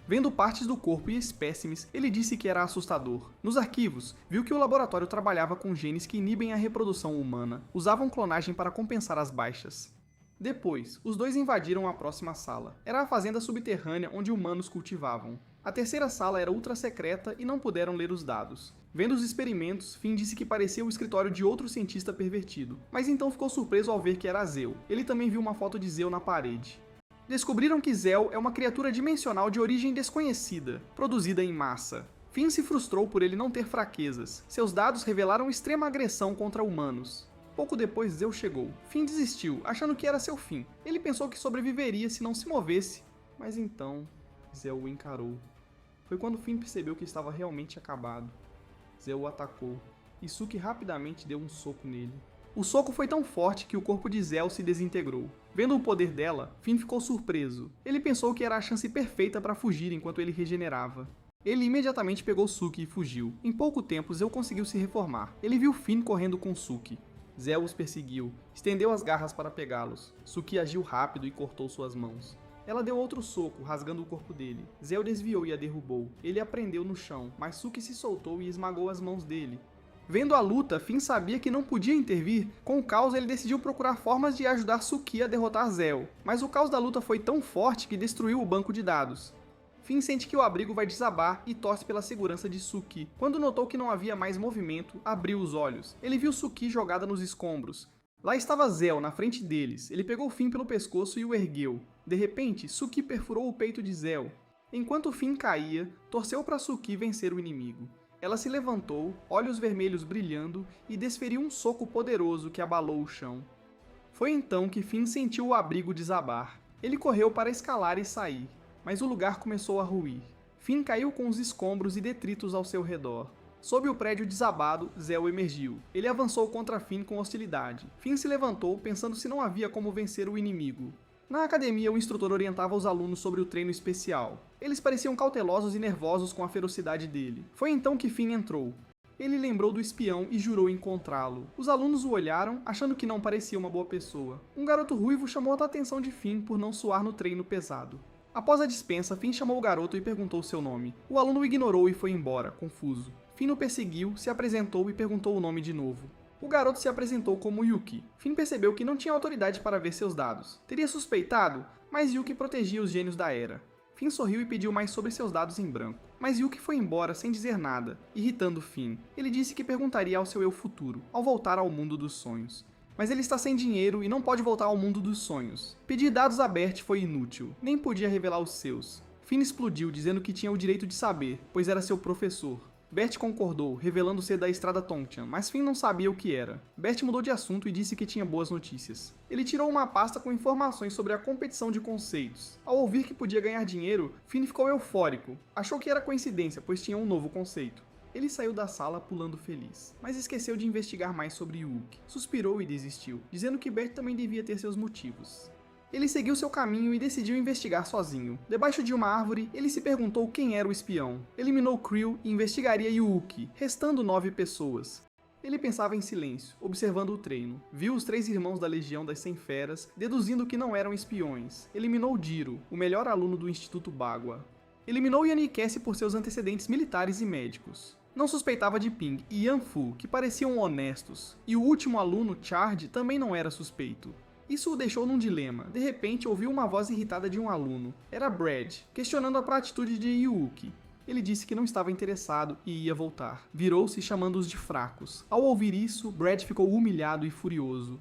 Vendo partes do corpo e espécimes, ele disse que era assustador. Nos arquivos, viu que o laboratório trabalhava com genes que inibem a reprodução humana, usavam clonagem para compensar as baixas. Depois, os dois invadiram a próxima sala. Era a fazenda subterrânea onde humanos cultivavam. A terceira sala era ultra secreta e não puderam ler os dados. Vendo os experimentos, Finn disse que parecia o escritório de outro cientista pervertido, mas então ficou surpreso ao ver que era Zeo. Ele também viu uma foto de Zeo na parede. Descobriram que Zeo é uma criatura dimensional de origem desconhecida, produzida em massa. Finn se frustrou por ele não ter fraquezas. Seus dados revelaram extrema agressão contra humanos. Pouco depois, Zeo chegou. Finn desistiu, achando que era seu fim. Ele pensou que sobreviveria se não se movesse, mas então Zeo o encarou. Foi quando Finn percebeu que estava realmente acabado. Zeo o atacou, e Suki rapidamente deu um soco nele. O soco foi tão forte que o corpo de Zeo se desintegrou. Vendo o poder dela, Finn ficou surpreso. Ele pensou que era a chance perfeita para fugir enquanto ele regenerava. Ele imediatamente pegou Suki e fugiu. Em pouco tempo, Zeo conseguiu se reformar. Ele viu Finn correndo com Suki. Zeo os perseguiu, estendeu as garras para pegá-los. Suki agiu rápido e cortou suas mãos. Ela deu outro soco, rasgando o corpo dele. Zeo desviou e a derrubou. Ele a prendeu no chão, mas Suki se soltou e esmagou as mãos dele. Vendo a luta, Finn sabia que não podia intervir. Com o caos, ele decidiu procurar formas de ajudar Suki a derrotar Zeo. Mas o caos da luta foi tão forte que destruiu o banco de dados. Finn sente que o abrigo vai desabar e torce pela segurança de Suki. Quando notou que não havia mais movimento, abriu os olhos. Ele viu Suki jogada nos escombros. Lá estava Zeo, na frente deles. Ele pegou Finn pelo pescoço e o ergueu. De repente, Suki perfurou o peito de Zeo. Enquanto Finn caía, torceu para Suki vencer o inimigo. Ela se levantou, olhos vermelhos brilhando, e desferiu um soco poderoso que abalou o chão. Foi então que Finn sentiu o abrigo desabar. Ele correu para escalar e sair, mas o lugar começou a ruir. Finn caiu com os escombros e detritos ao seu redor. Sob o prédio desabado, Zeo emergiu. Ele avançou contra Finn com hostilidade. Finn se levantou, pensando se não havia como vencer o inimigo. Na academia, o instrutor orientava os alunos sobre o treino especial. Eles pareciam cautelosos e nervosos com a ferocidade dele. Foi então que Finn entrou. Ele lembrou do espião e jurou encontrá-lo. Os alunos o olharam, achando que não parecia uma boa pessoa. Um garoto ruivo chamou a atenção de Finn por não suar no treino pesado. Após a dispensa, Finn chamou o garoto e perguntou seu nome. O aluno o ignorou e foi embora, confuso. Finn o perseguiu, se apresentou e perguntou o nome de novo. O garoto se apresentou como Yuki. Finn percebeu que não tinha autoridade para ver seus dados. Teria suspeitado, mas Yuki protegia os gênios da Era. Finn sorriu e pediu mais sobre seus dados em branco. Mas Yuki foi embora sem dizer nada, irritando Finn. Ele disse que perguntaria ao seu eu futuro, ao voltar ao mundo dos sonhos. Mas ele está sem dinheiro e não pode voltar ao mundo dos sonhos. Pedir dados a Bert foi inútil, nem podia revelar os seus. Finn explodiu, dizendo que tinha o direito de saber, pois era seu professor. Bert concordou, revelando ser da Estrada Tongtian, mas Finn não sabia o que era. Bert mudou de assunto e disse que tinha boas notícias. Ele tirou uma pasta com informações sobre a competição de conceitos. Ao ouvir que podia ganhar dinheiro, Finn ficou eufórico. Achou que era coincidência, pois tinha um novo conceito. Ele saiu da sala pulando feliz, mas esqueceu de investigar mais sobre Yuuk. Suspirou e desistiu, dizendo que Bert também devia ter seus motivos. Ele seguiu seu caminho e decidiu investigar sozinho. Debaixo de uma árvore, ele se perguntou quem era o espião. Eliminou Creel e investigaria Yuuk, restando 9 pessoas. Ele pensava em silêncio, observando o treino. Viu os 3 irmãos da Legião das 100 Feras, deduzindo que não eram espiões. Eliminou Jiro, o melhor aluno do Instituto Bagua. Eliminou Yanikesse por seus antecedentes militares e médicos. Não suspeitava de Ping e Yanfu, que pareciam honestos. E o último aluno, Chard, também não era suspeito. Isso o deixou num dilema. De repente, ouviu uma voz irritada de um aluno. Era Brad, questionando a atitude de Yuuk. Ele disse que não estava interessado e ia voltar. Virou-se chamando-os de fracos. Ao ouvir isso, Brad ficou humilhado e furioso.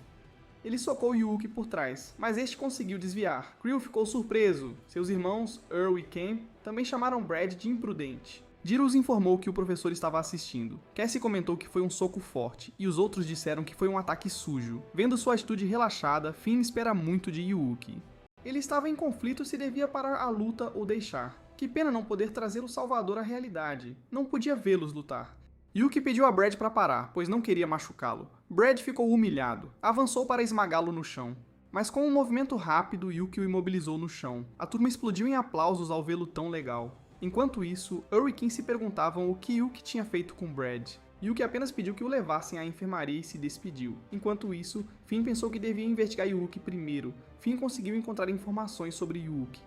Ele socou Yuuk por trás, mas este conseguiu desviar. Creel ficou surpreso. Seus irmãos, Earl e Ken, também chamaram Brad de imprudente. Jiro os informou que o professor estava assistindo. Cassie comentou que foi um soco forte, e os outros disseram que foi um ataque sujo. Vendo sua atitude relaxada, Finn espera muito de Yuuk. Ele estava em conflito se devia parar a luta ou deixar. Que pena não poder trazer o Salvador à realidade. Não podia vê-los lutar. Yuuk pediu a Brad para parar, pois não queria machucá-lo. Brad ficou humilhado. Avançou para esmagá-lo no chão. Mas com um movimento rápido, Yuuk o imobilizou no chão. A turma explodiu em aplausos ao vê-lo tão legal. Enquanto isso, Earl e Ken se perguntavam o que Yuuk tinha feito com Brad. Yuuk apenas pediu que o levassem à enfermaria e se despediu. Enquanto isso, Finn pensou que devia investigar Yuuk primeiro. Finn conseguiu encontrar informações sobre Yuuk.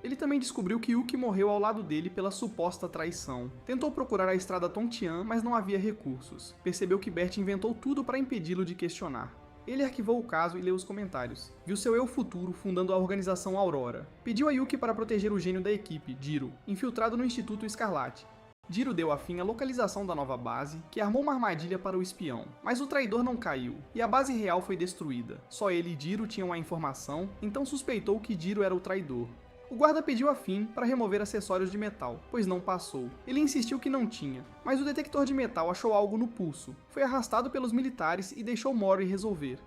Ele também descobriu que Yuuk morreu ao lado dele pela suposta traição. Tentou procurar a Estrada Tongtian, mas não havia recursos. Percebeu que Bert inventou tudo para impedi-lo de questionar. Ele arquivou o caso e leu os comentários. Viu seu eu futuro fundando a organização Aurora. Pediu a Yuuk para proteger o gênio da equipe, Jiro, infiltrado no Instituto Escarlate. Jiro deu a Finn a localização da nova base, que armou uma armadilha para o espião. Mas o traidor não caiu, e a base real foi destruída. Só ele e Jiro tinham a informação, então suspeitou que Jiro era o traidor. O guarda pediu a Finn para remover acessórios de metal, pois não passou. Ele insistiu que não tinha, mas o detector de metal achou algo no pulso. Foi arrastado pelos militares e deixou Mori resolver.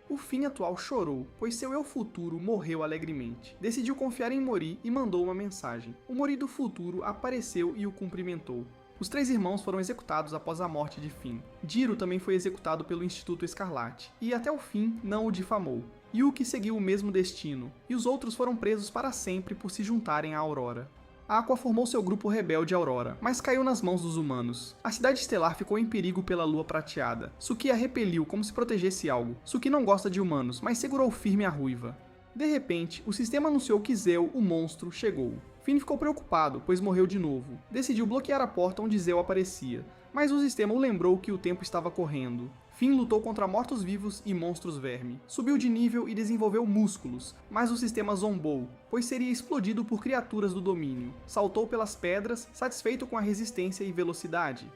O Finn atual chorou, pois seu eu futuro morreu alegremente. Decidiu confiar em Mori e mandou uma mensagem. O Mori do futuro apareceu e o cumprimentou. Os 3 irmãos foram executados após a morte de Finn. Jiro também foi executado pelo Instituto Escarlate, e até o fim não o difamou. Yuuk seguiu o mesmo destino, e os outros foram presos para sempre por se juntarem à Aurora. Aqua formou seu grupo rebelde Aurora, mas caiu nas mãos dos humanos. A cidade estelar ficou em perigo pela lua prateada. Suki a repeliu como se protegesse algo. Suki não gosta de humanos, mas segurou firme a ruiva. De repente, o sistema anunciou que Zeo, o monstro, chegou. Finn ficou preocupado, pois morreu de novo. Decidiu bloquear a porta onde Zeo aparecia, mas o sistema o lembrou que o tempo estava correndo. Finn lutou contra mortos-vivos e monstros verme. Subiu de nível e desenvolveu músculos, mas o sistema zombou, pois seria explodido por criaturas do domínio. Saltou pelas pedras, satisfeito com a resistência e velocidade.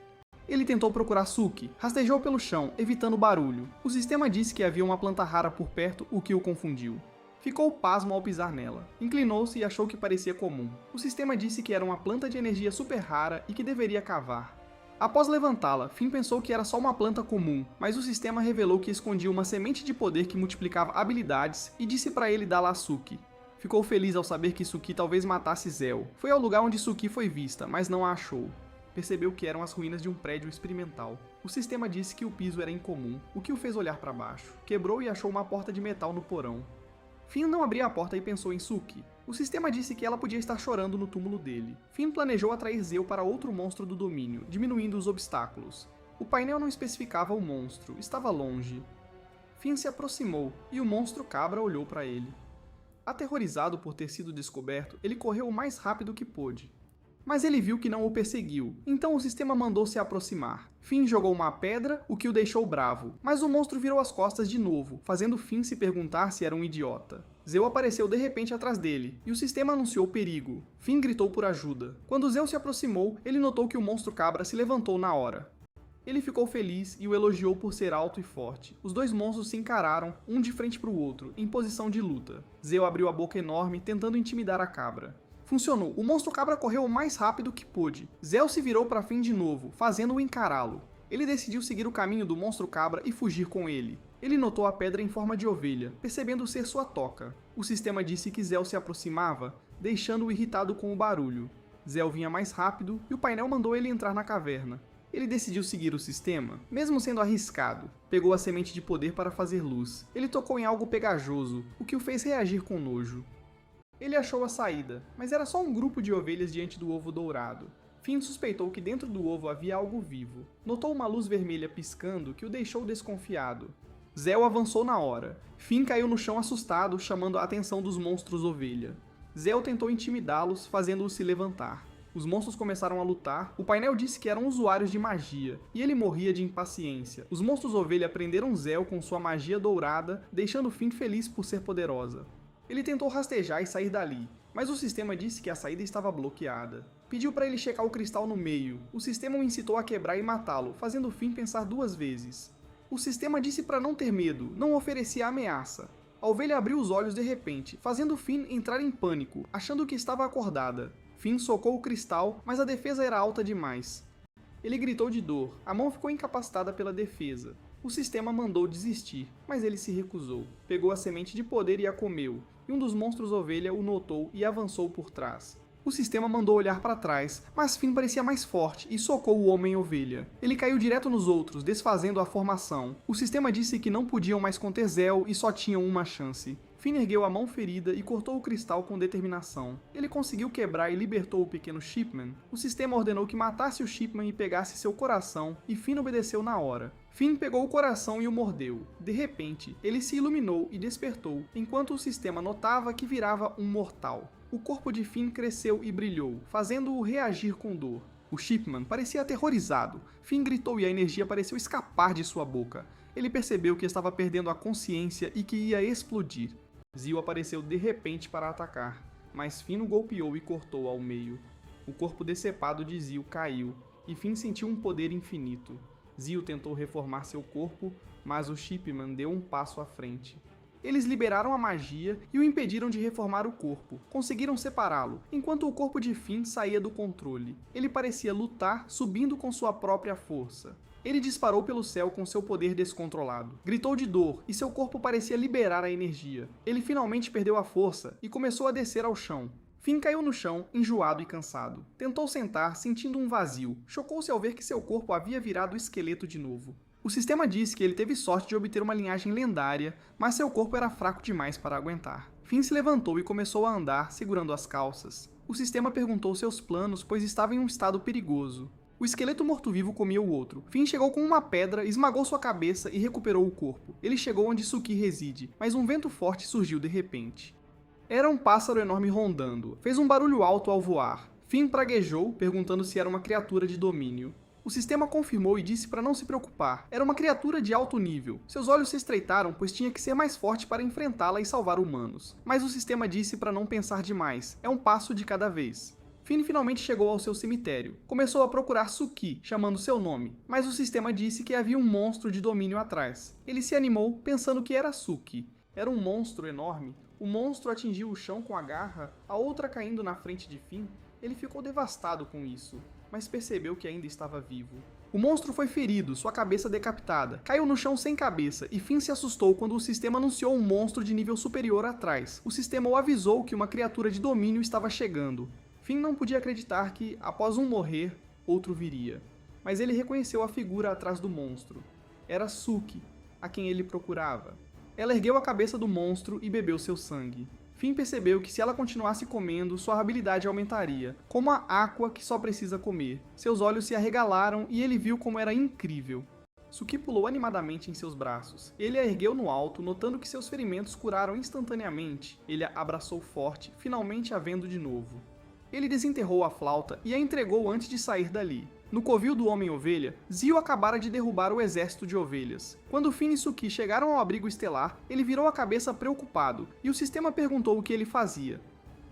Ele tentou procurar Suki, rastejou pelo chão, evitando barulho. O sistema disse que havia uma planta rara por perto, o que o confundiu. Ficou pasmo ao pisar nela. Inclinou-se e achou que parecia comum. O sistema disse que era uma planta de energia super rara e que deveria cavar. Após levantá-la, Finn pensou que era só uma planta comum, mas o sistema revelou que escondia uma semente de poder que multiplicava habilidades e disse para ele dá-la a Suki. Ficou feliz ao saber que Suki talvez matasse Zeo. Foi ao lugar onde Suki foi vista, mas não a achou. Percebeu que eram as ruínas de um prédio experimental. O sistema disse que o piso era incomum, o que o fez olhar para baixo. Quebrou e achou uma porta de metal no porão. Finn não abriu a porta e pensou em Suki. O sistema disse que ela podia estar chorando no túmulo dele. Finn planejou atrair Zeo para outro monstro do domínio, diminuindo os obstáculos. O painel não especificava o monstro, estava longe. Finn se aproximou, e o monstro cabra olhou para ele. Aterrorizado por ter sido descoberto, ele correu o mais rápido que pôde. Mas ele viu que não o perseguiu, então o sistema mandou se aproximar. Finn jogou uma pedra, o que o deixou bravo, mas o monstro virou as costas de novo, fazendo Finn se perguntar se era um idiota. Zeo apareceu de repente atrás dele, e o sistema anunciou perigo. Finn gritou por ajuda. Quando Zeo se aproximou, ele notou que o monstro cabra se levantou na hora. Ele ficou feliz e o elogiou por ser alto e forte. Os 2 monstros se encararam, um de frente para o outro, em posição de luta. Zeo abriu a boca enorme, tentando intimidar a cabra. Funcionou, o monstro cabra correu o mais rápido que pôde. Zell se virou para Finn de novo, fazendo-o encará-lo. Ele decidiu seguir o caminho do monstro cabra e fugir com ele. Ele notou a pedra em forma de ovelha, percebendo ser sua toca. O sistema disse que Zell se aproximava, deixando-o irritado com o barulho. Zell vinha mais rápido e o painel mandou ele entrar na caverna. Ele decidiu seguir o sistema, mesmo sendo arriscado. Pegou a semente de poder para fazer luz. Ele tocou em algo pegajoso, o que o fez reagir com nojo. Ele achou a saída, mas era só um grupo de ovelhas diante do ovo dourado. Finn suspeitou que dentro do ovo havia algo vivo. Notou uma luz vermelha piscando que o deixou desconfiado. Zell avançou na hora. Finn caiu no chão assustado, chamando a atenção dos monstros ovelha. Zell tentou intimidá-los, fazendo-os se levantar. Os monstros começaram a lutar, o painel disse que eram usuários de magia, e ele morria de impaciência. Os monstros ovelha prenderam Zell com sua magia dourada, deixando Finn feliz por ser poderosa. Ele tentou rastejar e sair dali, mas o sistema disse que a saída estava bloqueada. Pediu para ele checar o cristal no meio. O sistema o incitou a quebrar e matá-lo, fazendo Finn pensar 2 vezes. O sistema disse para não ter medo, não oferecia ameaça. A ovelha abriu os olhos de repente, fazendo Finn entrar em pânico, achando que estava acordada. Finn socou o cristal, mas a defesa era alta demais. Ele gritou de dor, a mão ficou incapacitada pela defesa. O sistema mandou desistir, mas ele se recusou. Pegou a semente de poder e a comeu, e um dos monstros ovelha o notou e avançou por trás. O sistema mandou olhar para trás, mas Finn parecia mais forte e socou o homem-ovelha. Ele caiu direto nos outros, desfazendo a formação. O sistema disse que não podiam mais conter Zell e só tinham uma chance. Finn ergueu a mão ferida e cortou o cristal com determinação. Ele conseguiu quebrar e libertou o pequeno Shipman. O sistema ordenou que matasse o Shipman e pegasse seu coração, e Finn obedeceu na hora. Finn pegou o coração e o mordeu. De repente, ele se iluminou e despertou, enquanto o sistema notava que virava um mortal. O corpo de Finn cresceu e brilhou, fazendo-o reagir com dor. O Shipman parecia aterrorizado. Finn gritou e a energia pareceu escapar de sua boca. Ele percebeu que estava perdendo a consciência e que ia explodir. Zil apareceu de repente para atacar, mas Finn o golpeou e cortou ao meio. O corpo decepado de Zil caiu, e Finn sentiu um poder infinito. Zil tentou reformar seu corpo, mas o Shipman deu um passo à frente. Eles liberaram a magia e o impediram de reformar o corpo. Conseguiram separá-lo, enquanto o corpo de Finn saía do controle. Ele parecia lutar, subindo com sua própria força. Ele disparou pelo céu com seu poder descontrolado. Gritou de dor e seu corpo parecia liberar a energia. Ele finalmente perdeu a força e começou a descer ao chão. Finn caiu no chão, enjoado e cansado. Tentou sentar, sentindo um vazio. Chocou-se ao ver que seu corpo havia virado esqueleto de novo. O sistema disse que ele teve sorte de obter uma linhagem lendária, mas seu corpo era fraco demais para aguentar. Finn se levantou e começou a andar, segurando as calças. O sistema perguntou seus planos, pois estava em um estado perigoso. O esqueleto morto-vivo comia o outro. Finn chegou com uma pedra, esmagou sua cabeça e recuperou o corpo. Ele chegou onde Suki reside, mas um vento forte surgiu de repente. Era um pássaro enorme rondando. Fez um barulho alto ao voar. Finn praguejou, perguntando se era uma criatura de domínio. O sistema confirmou e disse para não se preocupar. Era uma criatura de alto nível. Seus olhos se estreitaram, pois tinha que ser mais forte para enfrentá-la e salvar humanos. Mas o sistema disse para não pensar demais. É um passo de cada vez. Finn finalmente chegou ao seu cemitério. Começou a procurar Suki, chamando seu nome, mas o sistema disse que havia um monstro de domínio atrás. Ele se animou, pensando que era Suki. Era um monstro enorme. O monstro atingiu o chão com a garra, a outra caindo na frente de Finn. Ele ficou devastado com isso, mas percebeu que ainda estava vivo. O monstro foi ferido, sua cabeça decapitada. Caiu no chão sem cabeça, e Finn se assustou quando o sistema anunciou um monstro de nível superior atrás. O sistema o avisou que uma criatura de domínio estava chegando. Finn não podia acreditar que, após um morrer, outro viria. Mas ele reconheceu a figura atrás do monstro. Era Suki, a quem ele procurava. Ela ergueu a cabeça do monstro e bebeu seu sangue. Finn percebeu que se ela continuasse comendo, sua habilidade aumentaria, como a Aqua que só precisa comer. Seus olhos se arregalaram e ele viu como era incrível. Suki pulou animadamente em seus braços. Ele a ergueu no alto, notando que seus ferimentos curaram instantaneamente. Ele a abraçou forte, finalmente a vendo de novo. Ele desenterrou a flauta e a entregou antes de sair dali. No covil do Homem-Ovelha, Zio acabara de derrubar o exército de ovelhas. Quando Finn e Suki chegaram ao abrigo estelar, ele virou a cabeça preocupado, e o sistema perguntou o que ele fazia.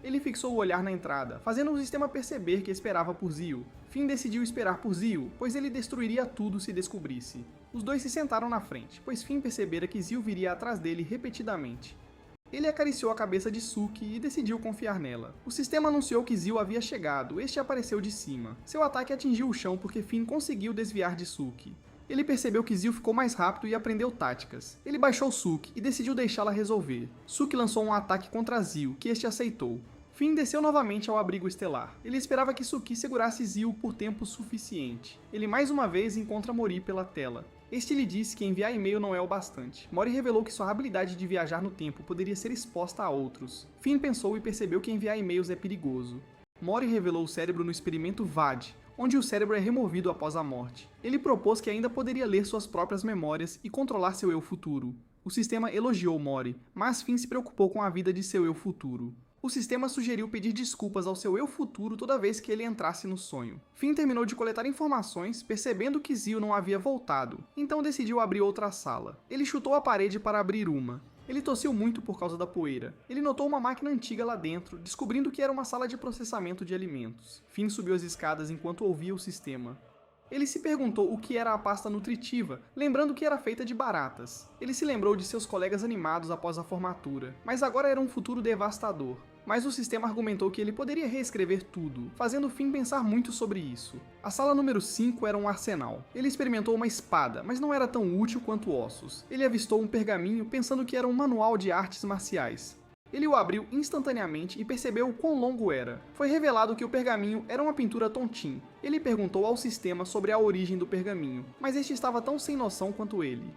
Ele fixou o olhar na entrada, fazendo o sistema perceber que esperava por Zio. Finn decidiu esperar por Zio, pois ele destruiria tudo se descobrisse. Os dois se sentaram na frente, pois Finn percebera que Zio viria atrás dele repetidamente. Ele acariciou a cabeça de Suki e decidiu confiar nela. O sistema anunciou que Zio havia chegado, este apareceu de cima. Seu ataque atingiu o chão porque Finn conseguiu desviar de Suki. Ele percebeu que Zio ficou mais rápido e aprendeu táticas. Ele baixou Suki e decidiu deixá-la resolver. Suki lançou um ataque contra Zio, que este aceitou. Finn desceu novamente ao abrigo estelar. Ele esperava que Suki segurasse Zio por tempo suficiente. Ele mais uma vez encontra Mori pela tela. Este lhe disse que enviar e-mail não é o bastante. Mori revelou que sua habilidade de viajar no tempo poderia ser exposta a outros. Finn pensou e percebeu que enviar e-mails é perigoso. Mori revelou o cérebro no experimento VAD, onde o cérebro é removido após a morte. Ele propôs que ainda poderia ler suas próprias memórias e controlar seu eu futuro. O sistema elogiou Mori, mas Finn se preocupou com a vida de seu eu futuro. O sistema sugeriu pedir desculpas ao seu eu futuro toda vez que ele entrasse no sonho. Finn terminou de coletar informações, percebendo que Zio não havia voltado, então decidiu abrir outra sala. Ele chutou a parede para abrir uma. Ele tossiu muito por causa da poeira. Ele notou uma máquina antiga lá dentro, descobrindo que era uma sala de processamento de alimentos. Finn subiu as escadas enquanto ouvia o sistema. Ele se perguntou o que era a pasta nutritiva, lembrando que era feita de baratas. Ele se lembrou de seus colegas animados após a formatura, mas agora era um futuro devastador. Mas o sistema argumentou que ele poderia reescrever tudo, fazendo Finn pensar muito sobre isso. A sala número 5 era um arsenal. Ele experimentou uma espada, mas não era tão útil quanto ossos. Ele avistou um pergaminho pensando que era um manual de artes marciais. Ele o abriu instantaneamente e percebeu o quão longo era. Foi revelado que o pergaminho era uma pintura Tontin. Ele perguntou ao sistema sobre a origem do pergaminho, mas este estava tão sem noção quanto ele.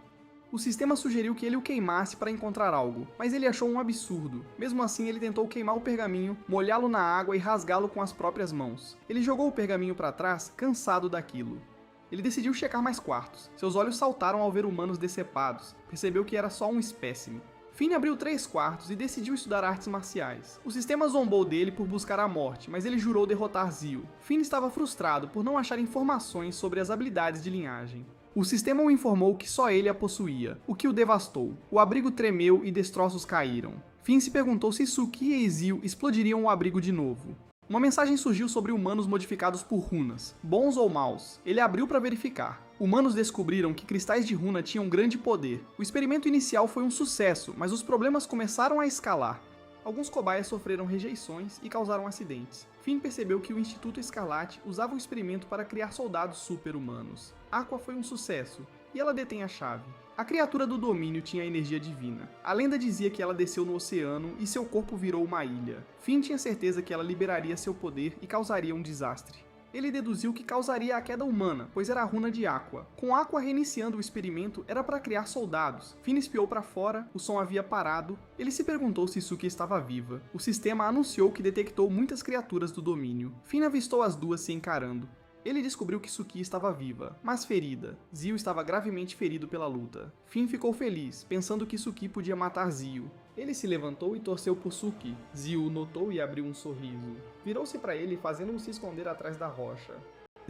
O sistema sugeriu que ele o queimasse para encontrar algo, mas ele achou um absurdo. Mesmo assim, ele tentou queimar o pergaminho, molhá-lo na água e rasgá-lo com as próprias mãos. Ele jogou o pergaminho para trás, cansado daquilo. Ele decidiu checar mais quartos. Seus olhos saltaram ao ver humanos decepados. Percebeu que era só um espécime. Finn abriu 3 quartos e decidiu estudar artes marciais. O sistema zombou dele por buscar a morte, mas ele jurou derrotar Zio. Finn estava frustrado por não achar informações sobre as habilidades de linhagem. O sistema o informou que só ele a possuía, o que o devastou. O abrigo tremeu e destroços caíram. Finn se perguntou se Suki e Zio explodiriam o abrigo de novo. Uma mensagem surgiu sobre humanos modificados por runas, bons ou maus. Ele abriu para verificar. Humanos descobriram que cristais de runa tinham grande poder. O experimento inicial foi um sucesso, mas os problemas começaram a escalar. Alguns cobaias sofreram rejeições e causaram acidentes. Finn percebeu que o Instituto Escarlate usava o experimento para criar soldados super-humanos. Aqua foi um sucesso, e ela detém a chave. A criatura do domínio tinha energia divina. A lenda dizia que ela desceu no oceano e seu corpo virou uma ilha. Finn tinha certeza que ela liberaria seu poder e causaria um desastre. Ele deduziu que causaria a queda humana, pois era a runa de Aqua. Com Aqua reiniciando o experimento, era para criar soldados. Finn espiou para fora, o som havia parado. Ele se perguntou se Suki estava viva. O sistema anunciou que detectou muitas criaturas do domínio. Finn avistou as duas se encarando. Ele descobriu que Suki estava viva, mas ferida. Zio estava gravemente ferido pela luta. Finn ficou feliz, pensando que Suki podia matar Zio. Ele se levantou e torceu por Suki. Zio o notou e abriu um sorriso. Virou-se para ele, fazendo-o se esconder atrás da rocha.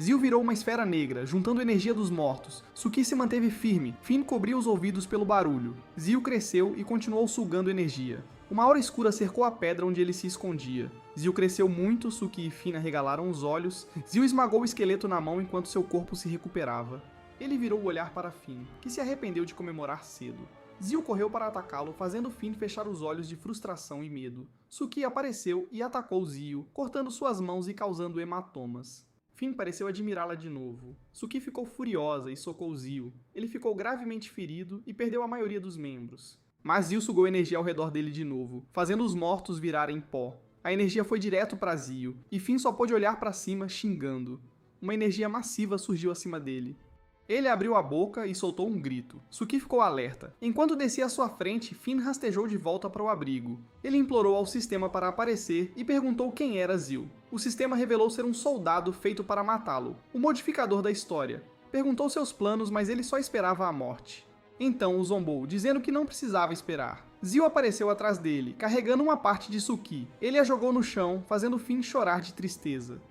Zio virou uma esfera negra, juntando energia dos mortos. Suki se manteve firme. Finn cobriu os ouvidos pelo barulho. Zio cresceu e continuou sugando energia. Uma aura escura cercou a pedra onde ele se escondia. Zio cresceu muito, Suki e Finn arregalaram os olhos. Zio esmagou o esqueleto na mão enquanto seu corpo se recuperava. Ele virou o olhar para Finn, que se arrependeu de comemorar cedo. Zio correu para atacá-lo, fazendo Finn fechar os olhos de frustração e medo. Suki apareceu e atacou Zio, cortando suas mãos e causando hematomas. Finn pareceu admirá-la de novo. Suki ficou furiosa e socou Zio. Ele ficou gravemente ferido e perdeu a maioria dos membros. Mas Zio sugou energia ao redor dele de novo, fazendo os mortos virarem pó. A energia foi direto para Zio, e Finn só pôde olhar para cima, xingando. Uma energia massiva surgiu acima dele. Ele abriu a boca e soltou um grito. Suki ficou alerta. Enquanto descia à sua frente, Finn rastejou de volta para o abrigo. Ele implorou ao sistema para aparecer e perguntou quem era Zio. O sistema revelou ser um soldado feito para matá-lo, o modificador da história. Perguntou seus planos, mas ele só esperava a morte. Então o zombou, dizendo que não precisava esperar. Zio apareceu atrás dele, carregando uma parte de Suki. Ele a jogou no chão, fazendo Finn chorar de tristeza.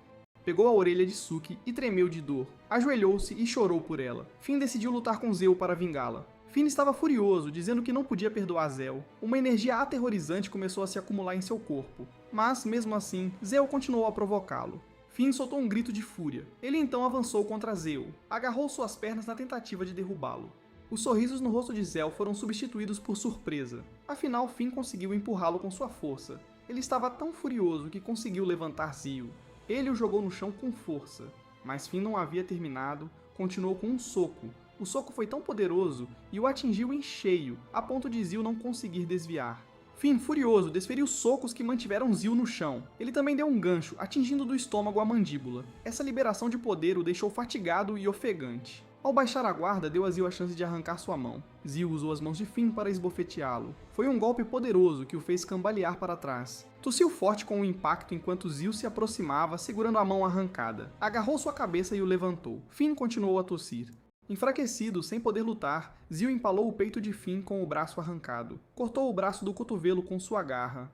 Pegou a orelha de Suki e tremeu de dor. Ajoelhou-se e chorou por ela. Finn decidiu lutar com Zeo para vingá-la. Finn estava furioso, dizendo que não podia perdoar Zeo. Uma energia aterrorizante começou a se acumular em seu corpo. Mas, mesmo assim, Zeo continuou a provocá-lo. Finn soltou um grito de fúria. Ele então avançou contra Zeo. Agarrou suas pernas na tentativa de derrubá-lo. Os sorrisos no rosto de Zell foram substituídos por surpresa. Afinal, Finn conseguiu empurrá-lo com sua força. Ele estava tão furioso que conseguiu levantar Zio. Ele o jogou no chão com força. Mas Finn não havia terminado, continuou com um soco. O soco foi tão poderoso e o atingiu em cheio, a ponto de Zio não conseguir desviar. Finn, furioso, desferiu socos que mantiveram Zio no chão. Ele também deu um gancho, atingindo do estômago a mandíbula. Essa liberação de poder o deixou fatigado e ofegante. Ao baixar a guarda, deu a Zio a chance de arrancar sua mão. Zio usou as mãos de Finn para esbofeteá-lo. Foi um golpe poderoso que o fez cambalear para trás. Tossiu forte com o impacto enquanto Zio se aproximava, segurando a mão arrancada. Agarrou sua cabeça e o levantou. Finn continuou a tossir. Enfraquecido, sem poder lutar, Zio empalou o peito de Finn com o braço arrancado. Cortou o braço do cotovelo com sua garra.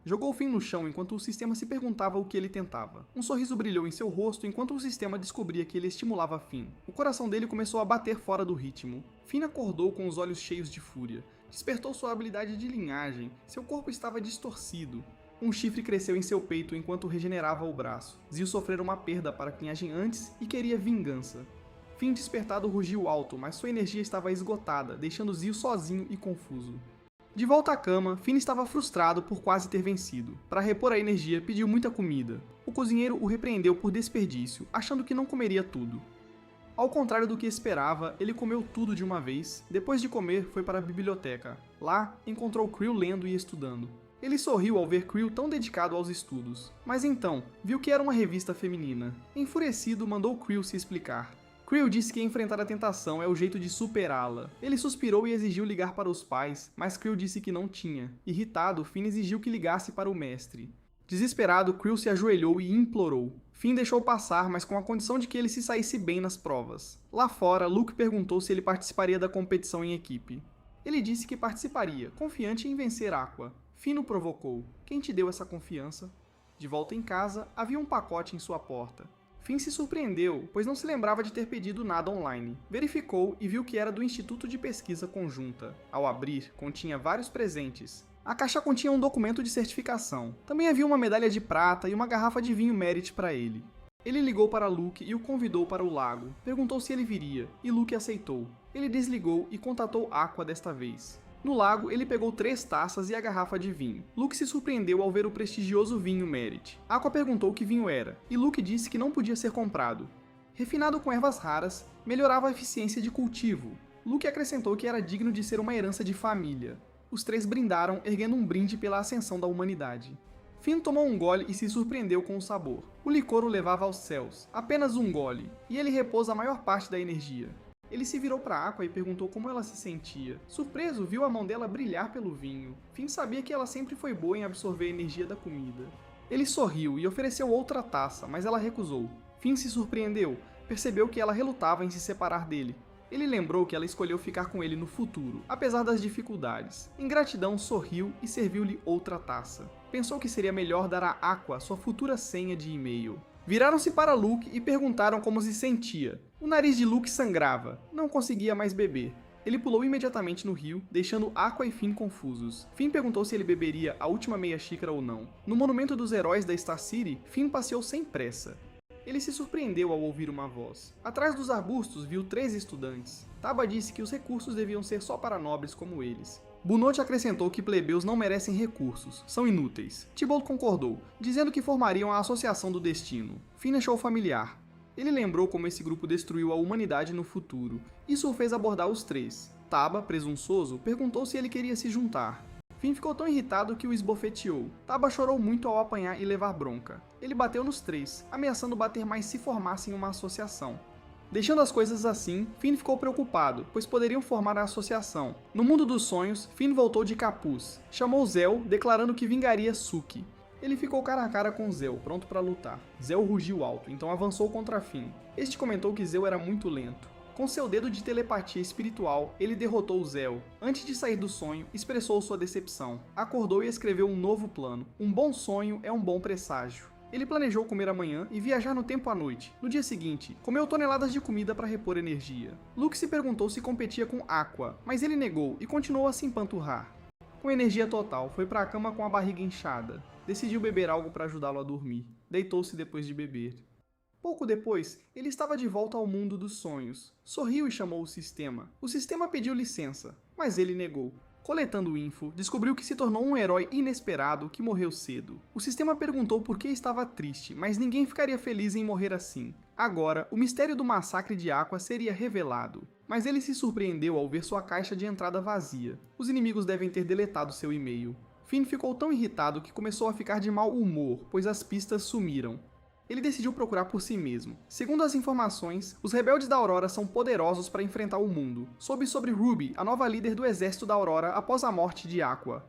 Jogou Finn no chão enquanto o sistema se perguntava o que ele tentava. Um sorriso brilhou em seu rosto enquanto o sistema descobria que ele estimulava Finn. O coração dele começou a bater fora do ritmo. Finn acordou com os olhos cheios de fúria. Despertou sua habilidade de linhagem. Seu corpo estava distorcido. Um chifre cresceu em seu peito enquanto regenerava o braço. Zio sofrera uma perda para a linhagem antes e queria vingança. Finn, despertado, rugiu alto, mas sua energia estava esgotada, deixando Zio sozinho e confuso. De volta à cama, Finn estava frustrado por quase ter vencido. Para repor a energia, pediu muita comida. O cozinheiro o repreendeu por desperdício, achando que não comeria tudo. Ao contrário do que esperava, ele comeu tudo de uma vez. Depois de comer, foi para a biblioteca. Lá, encontrou Creel lendo e estudando. Ele sorriu ao ver Creel tão dedicado aos estudos. Mas então, viu que era uma revista feminina. Enfurecido, mandou Creel se explicar. Creel disse que enfrentar a tentação é o jeito de superá-la. Ele suspirou e exigiu ligar para os pais, mas Creel disse que não tinha. Irritado, Finn exigiu que ligasse para o mestre. Desesperado, Creel se ajoelhou e implorou. Finn deixou passar, mas com a condição de que ele se saísse bem nas provas. Lá fora, Luke perguntou se ele participaria da competição em equipe. Ele disse que participaria, confiante em vencer Aqua. Finn o provocou. Quem te deu essa confiança? De volta em casa, havia um pacote em sua porta. Finn se surpreendeu, pois não se lembrava de ter pedido nada online. Verificou e viu que era do Instituto de Pesquisa Conjunta. Ao abrir, continha vários presentes. A caixa continha um documento de certificação. Também havia uma medalha de prata e uma garrafa de vinho Merit para ele. Ele ligou para Luke e o convidou para o lago. Perguntou se ele viria, e Luke aceitou. Ele desligou e contatou Aqua desta vez. No lago, ele pegou 3 taças e a garrafa de vinho. Luke se surpreendeu ao ver o prestigioso vinho Merit. Aqua perguntou que vinho era, e Luke disse que não podia ser comprado. Refinado com ervas raras, melhorava a eficiência de cultivo. Luke acrescentou que era digno de ser uma herança de família. Os 3 brindaram, erguendo um brinde pela ascensão da humanidade. Finn tomou um gole e se surpreendeu com o sabor. O licor o levava aos céus, apenas um gole, e ele repôs a maior parte da energia. Ele se virou para Aqua e perguntou como ela se sentia. Surpreso, viu a mão dela brilhar pelo vinho. Finn sabia que ela sempre foi boa em absorver a energia da comida. Ele sorriu e ofereceu outra taça, mas ela recusou. Finn se surpreendeu, percebeu que ela relutava em se separar dele. Ele lembrou que ela escolheu ficar com ele no futuro, apesar das dificuldades. Em gratidão, sorriu e serviu-lhe outra taça. Pensou que seria melhor dar a Aqua sua futura senha de e-mail. Viraram-se para Luke e perguntaram como se sentia. O nariz de Luke sangrava. Não conseguia mais beber. Ele pulou imediatamente no rio, deixando Aqua e Finn confusos. Finn perguntou se ele beberia a última meia xícara ou não. No monumento dos heróis da Star City, Finn passeou sem pressa. Ele se surpreendeu ao ouvir uma voz. Atrás dos arbustos viu 3 estudantes. Taba disse que os recursos deviam ser só para nobres como eles. Bunot acrescentou que plebeus não merecem recursos, são inúteis. Thibault concordou, dizendo que formariam a Associação do Destino. Finn achou familiar. Ele lembrou como esse grupo destruiu a humanidade no futuro. Isso o fez abordar os 3. Taba, presunçoso, perguntou se ele queria se juntar. Finn ficou tão irritado que o esbofeteou. Taba chorou muito ao apanhar e levar bronca. Ele bateu nos 3, ameaçando bater mais se formassem uma associação. Deixando as coisas assim, Finn ficou preocupado, pois poderiam formar a associação. No mundo dos sonhos, Finn voltou de capuz. Chamou Zell, declarando que vingaria Suki. Ele ficou cara a cara com Zell, pronto para lutar. Zell rugiu alto, então avançou contra Finn. Este comentou que Zell era muito lento. Com seu dedo de telepatia espiritual, ele derrotou Zell. Antes de sair do sonho, expressou sua decepção. Acordou e escreveu um novo plano. Um bom sonho é um bom presságio. Ele planejou comer amanhã e viajar no tempo à noite. No dia seguinte, comeu toneladas de comida para repor energia. Luke se perguntou se competia com Aqua, mas ele negou e continuou a se empanturrar. Com energia total, foi para a cama com a barriga inchada. Decidiu beber algo para ajudá-lo a dormir. Deitou-se depois de beber. Pouco depois, ele estava de volta ao mundo dos sonhos. Sorriu e chamou o sistema. O sistema pediu licença, mas ele negou. Coletando info, descobriu que se tornou um herói inesperado que morreu cedo. O sistema perguntou por que estava triste, mas ninguém ficaria feliz em morrer assim. Agora, o mistério do massacre de Aqua seria revelado. Mas ele se surpreendeu ao ver sua caixa de entrada vazia. Os inimigos devem ter deletado seu e-mail. Finn ficou tão irritado que começou a ficar de mau humor, pois as pistas sumiram. Ele decidiu procurar por si mesmo. Segundo as informações, os rebeldes da Aurora são poderosos para enfrentar o mundo. Soube sobre Ruby, a nova líder do exército da Aurora após a morte de Aqua.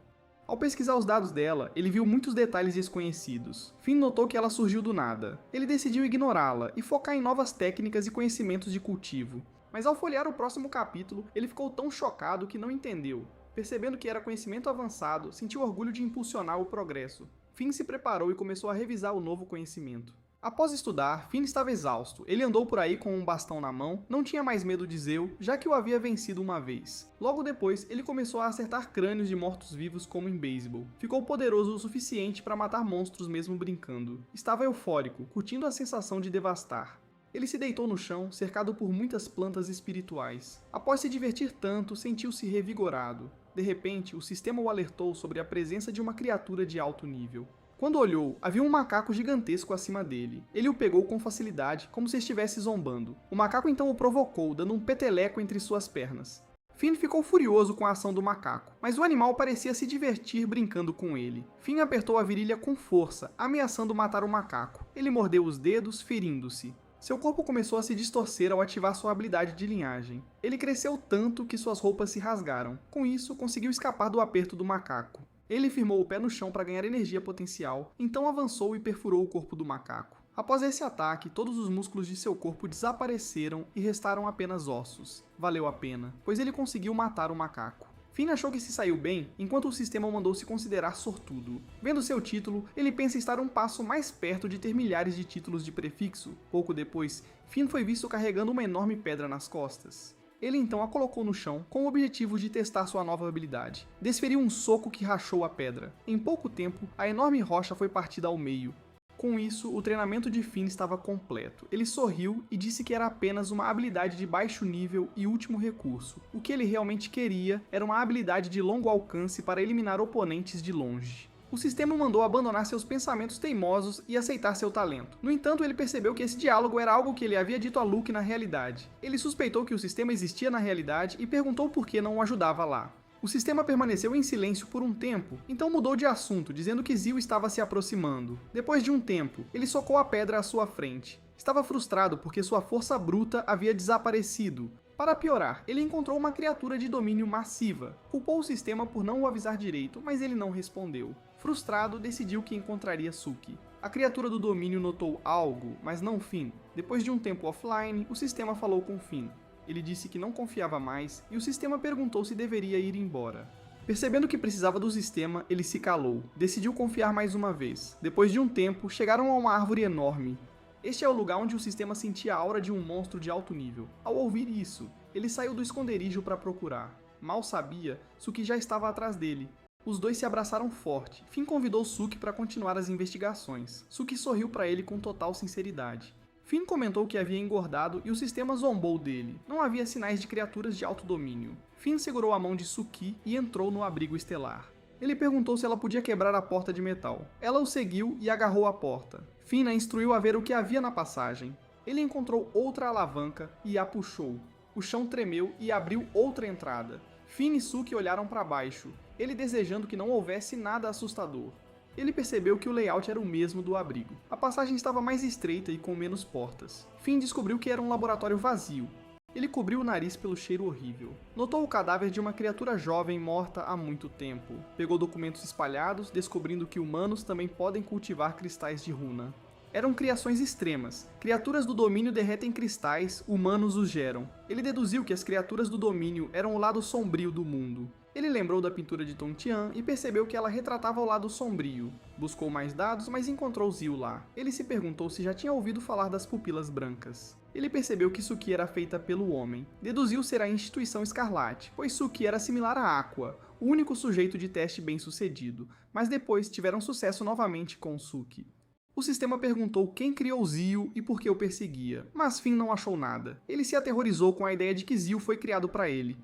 Ao pesquisar os dados dela, ele viu muitos detalhes desconhecidos. Finn notou que ela surgiu do nada. Ele decidiu ignorá-la e focar em novas técnicas e conhecimentos de cultivo. Mas ao folhear o próximo capítulo, ele ficou tão chocado que não entendeu. Percebendo que era conhecimento avançado, sentiu orgulho de impulsionar o progresso. Finn se preparou e começou a revisar o novo conhecimento. Após estudar, Finn estava exausto. Ele andou por aí com um bastão na mão, não tinha mais medo de Zeus, já que o havia vencido uma vez. Logo depois, ele começou a acertar crânios de mortos-vivos como em beisebol. Ficou poderoso o suficiente para matar monstros mesmo brincando. Estava eufórico, curtindo a sensação de devastar. Ele se deitou no chão, cercado por muitas plantas espirituais. Após se divertir tanto, sentiu-se revigorado. De repente, o sistema o alertou sobre a presença de uma criatura de alto nível. Quando olhou, havia um macaco gigantesco acima dele. Ele o pegou com facilidade, como se estivesse zombando. O macaco então o provocou, dando um peteleco entre suas pernas. Finn ficou furioso com a ação do macaco, mas o animal parecia se divertir brincando com ele. Finn apertou a virilha com força, ameaçando matar o macaco. Ele mordeu os dedos, ferindo-se. Seu corpo começou a se distorcer ao ativar sua habilidade de linhagem. Ele cresceu tanto que suas roupas se rasgaram. Com isso, conseguiu escapar do aperto do macaco. Ele firmou o pé no chão para ganhar energia potencial, então avançou e perfurou o corpo do macaco. Após esse ataque, todos os músculos de seu corpo desapareceram e restaram apenas ossos. Valeu a pena, pois ele conseguiu matar o macaco. Finn achou que se saiu bem, enquanto o sistema o mandou se considerar sortudo. Vendo seu título, ele pensa estar um passo mais perto de ter milhares de títulos de prefixo. Pouco depois, Finn foi visto carregando uma enorme pedra nas costas. Ele então a colocou no chão com o objetivo de testar sua nova habilidade. Desferiu um soco que rachou a pedra. Em pouco tempo, a enorme rocha foi partida ao meio. Com isso, o treinamento de Finn estava completo. Ele sorriu e disse que era apenas uma habilidade de baixo nível e último recurso. O que ele realmente queria era uma habilidade de longo alcance para eliminar oponentes de longe. O sistema mandou abandonar seus pensamentos teimosos e aceitar seu talento. No entanto, ele percebeu que esse diálogo era algo que ele havia dito a Luke na realidade. Ele suspeitou que o sistema existia na realidade e perguntou por que não o ajudava lá. O sistema permaneceu em silêncio por um tempo, então mudou de assunto, dizendo que Zil estava se aproximando. Depois de um tempo, ele socou a pedra à sua frente. Estava frustrado porque sua força bruta havia desaparecido. Para piorar, ele encontrou uma criatura de domínio massiva. Culpou o sistema por não o avisar direito, mas ele não respondeu. Frustrado, decidiu que encontraria Suki. A criatura do domínio notou algo, mas não Finn. Depois de um tempo offline, o sistema falou com Finn. Ele disse que não confiava mais e o sistema perguntou se deveria ir embora. Percebendo que precisava do sistema, ele se calou. Decidiu confiar mais uma vez. Depois de um tempo, chegaram a uma árvore enorme. Este é o lugar onde o sistema sentia a aura de um monstro de alto nível. Ao ouvir isso, ele saiu do esconderijo para procurar. Mal sabia, Suki já estava atrás dele. Os dois se abraçaram forte. Finn convidou Suki para continuar as investigações. Suki sorriu para ele com total sinceridade. Finn comentou que havia engordado e o sistema zombou dele. Não havia sinais de criaturas de alto domínio. Finn segurou a mão de Suki e entrou no abrigo estelar. Ele perguntou se ela podia quebrar a porta de metal. Ela o seguiu e agarrou a porta. Finn a instruiu a ver o que havia na passagem. Ele encontrou outra alavanca e a puxou. O chão tremeu e abriu outra entrada. Finn e Suki olharam para baixo, ele desejando que não houvesse nada assustador. Ele percebeu que o layout era o mesmo do abrigo. A passagem estava mais estreita e com menos portas. Finn descobriu que era um laboratório vazio. Ele cobriu o nariz pelo cheiro horrível. Notou o cadáver de uma criatura jovem morta há muito tempo. Pegou documentos espalhados, descobrindo que humanos também podem cultivar cristais de runa. Eram criações extremas. Criaturas do domínio derretem cristais, humanos os geram. Ele deduziu que as criaturas do domínio eram o lado sombrio do mundo. Ele lembrou da pintura de Tontian e percebeu que ela retratava o lado sombrio. Buscou mais dados, mas encontrou Zil lá. Ele se perguntou se já tinha ouvido falar das pupilas brancas. Ele percebeu que Suki era feita pelo homem. Deduziu ser a Instituição Escarlate, pois Suki era similar a Aqua, o único sujeito de teste bem-sucedido, mas depois tiveram sucesso novamente com Suki. O sistema perguntou quem criou Zio e por que o perseguia, mas Finn não achou nada. Ele se aterrorizou com a ideia de que Zio foi criado para ele.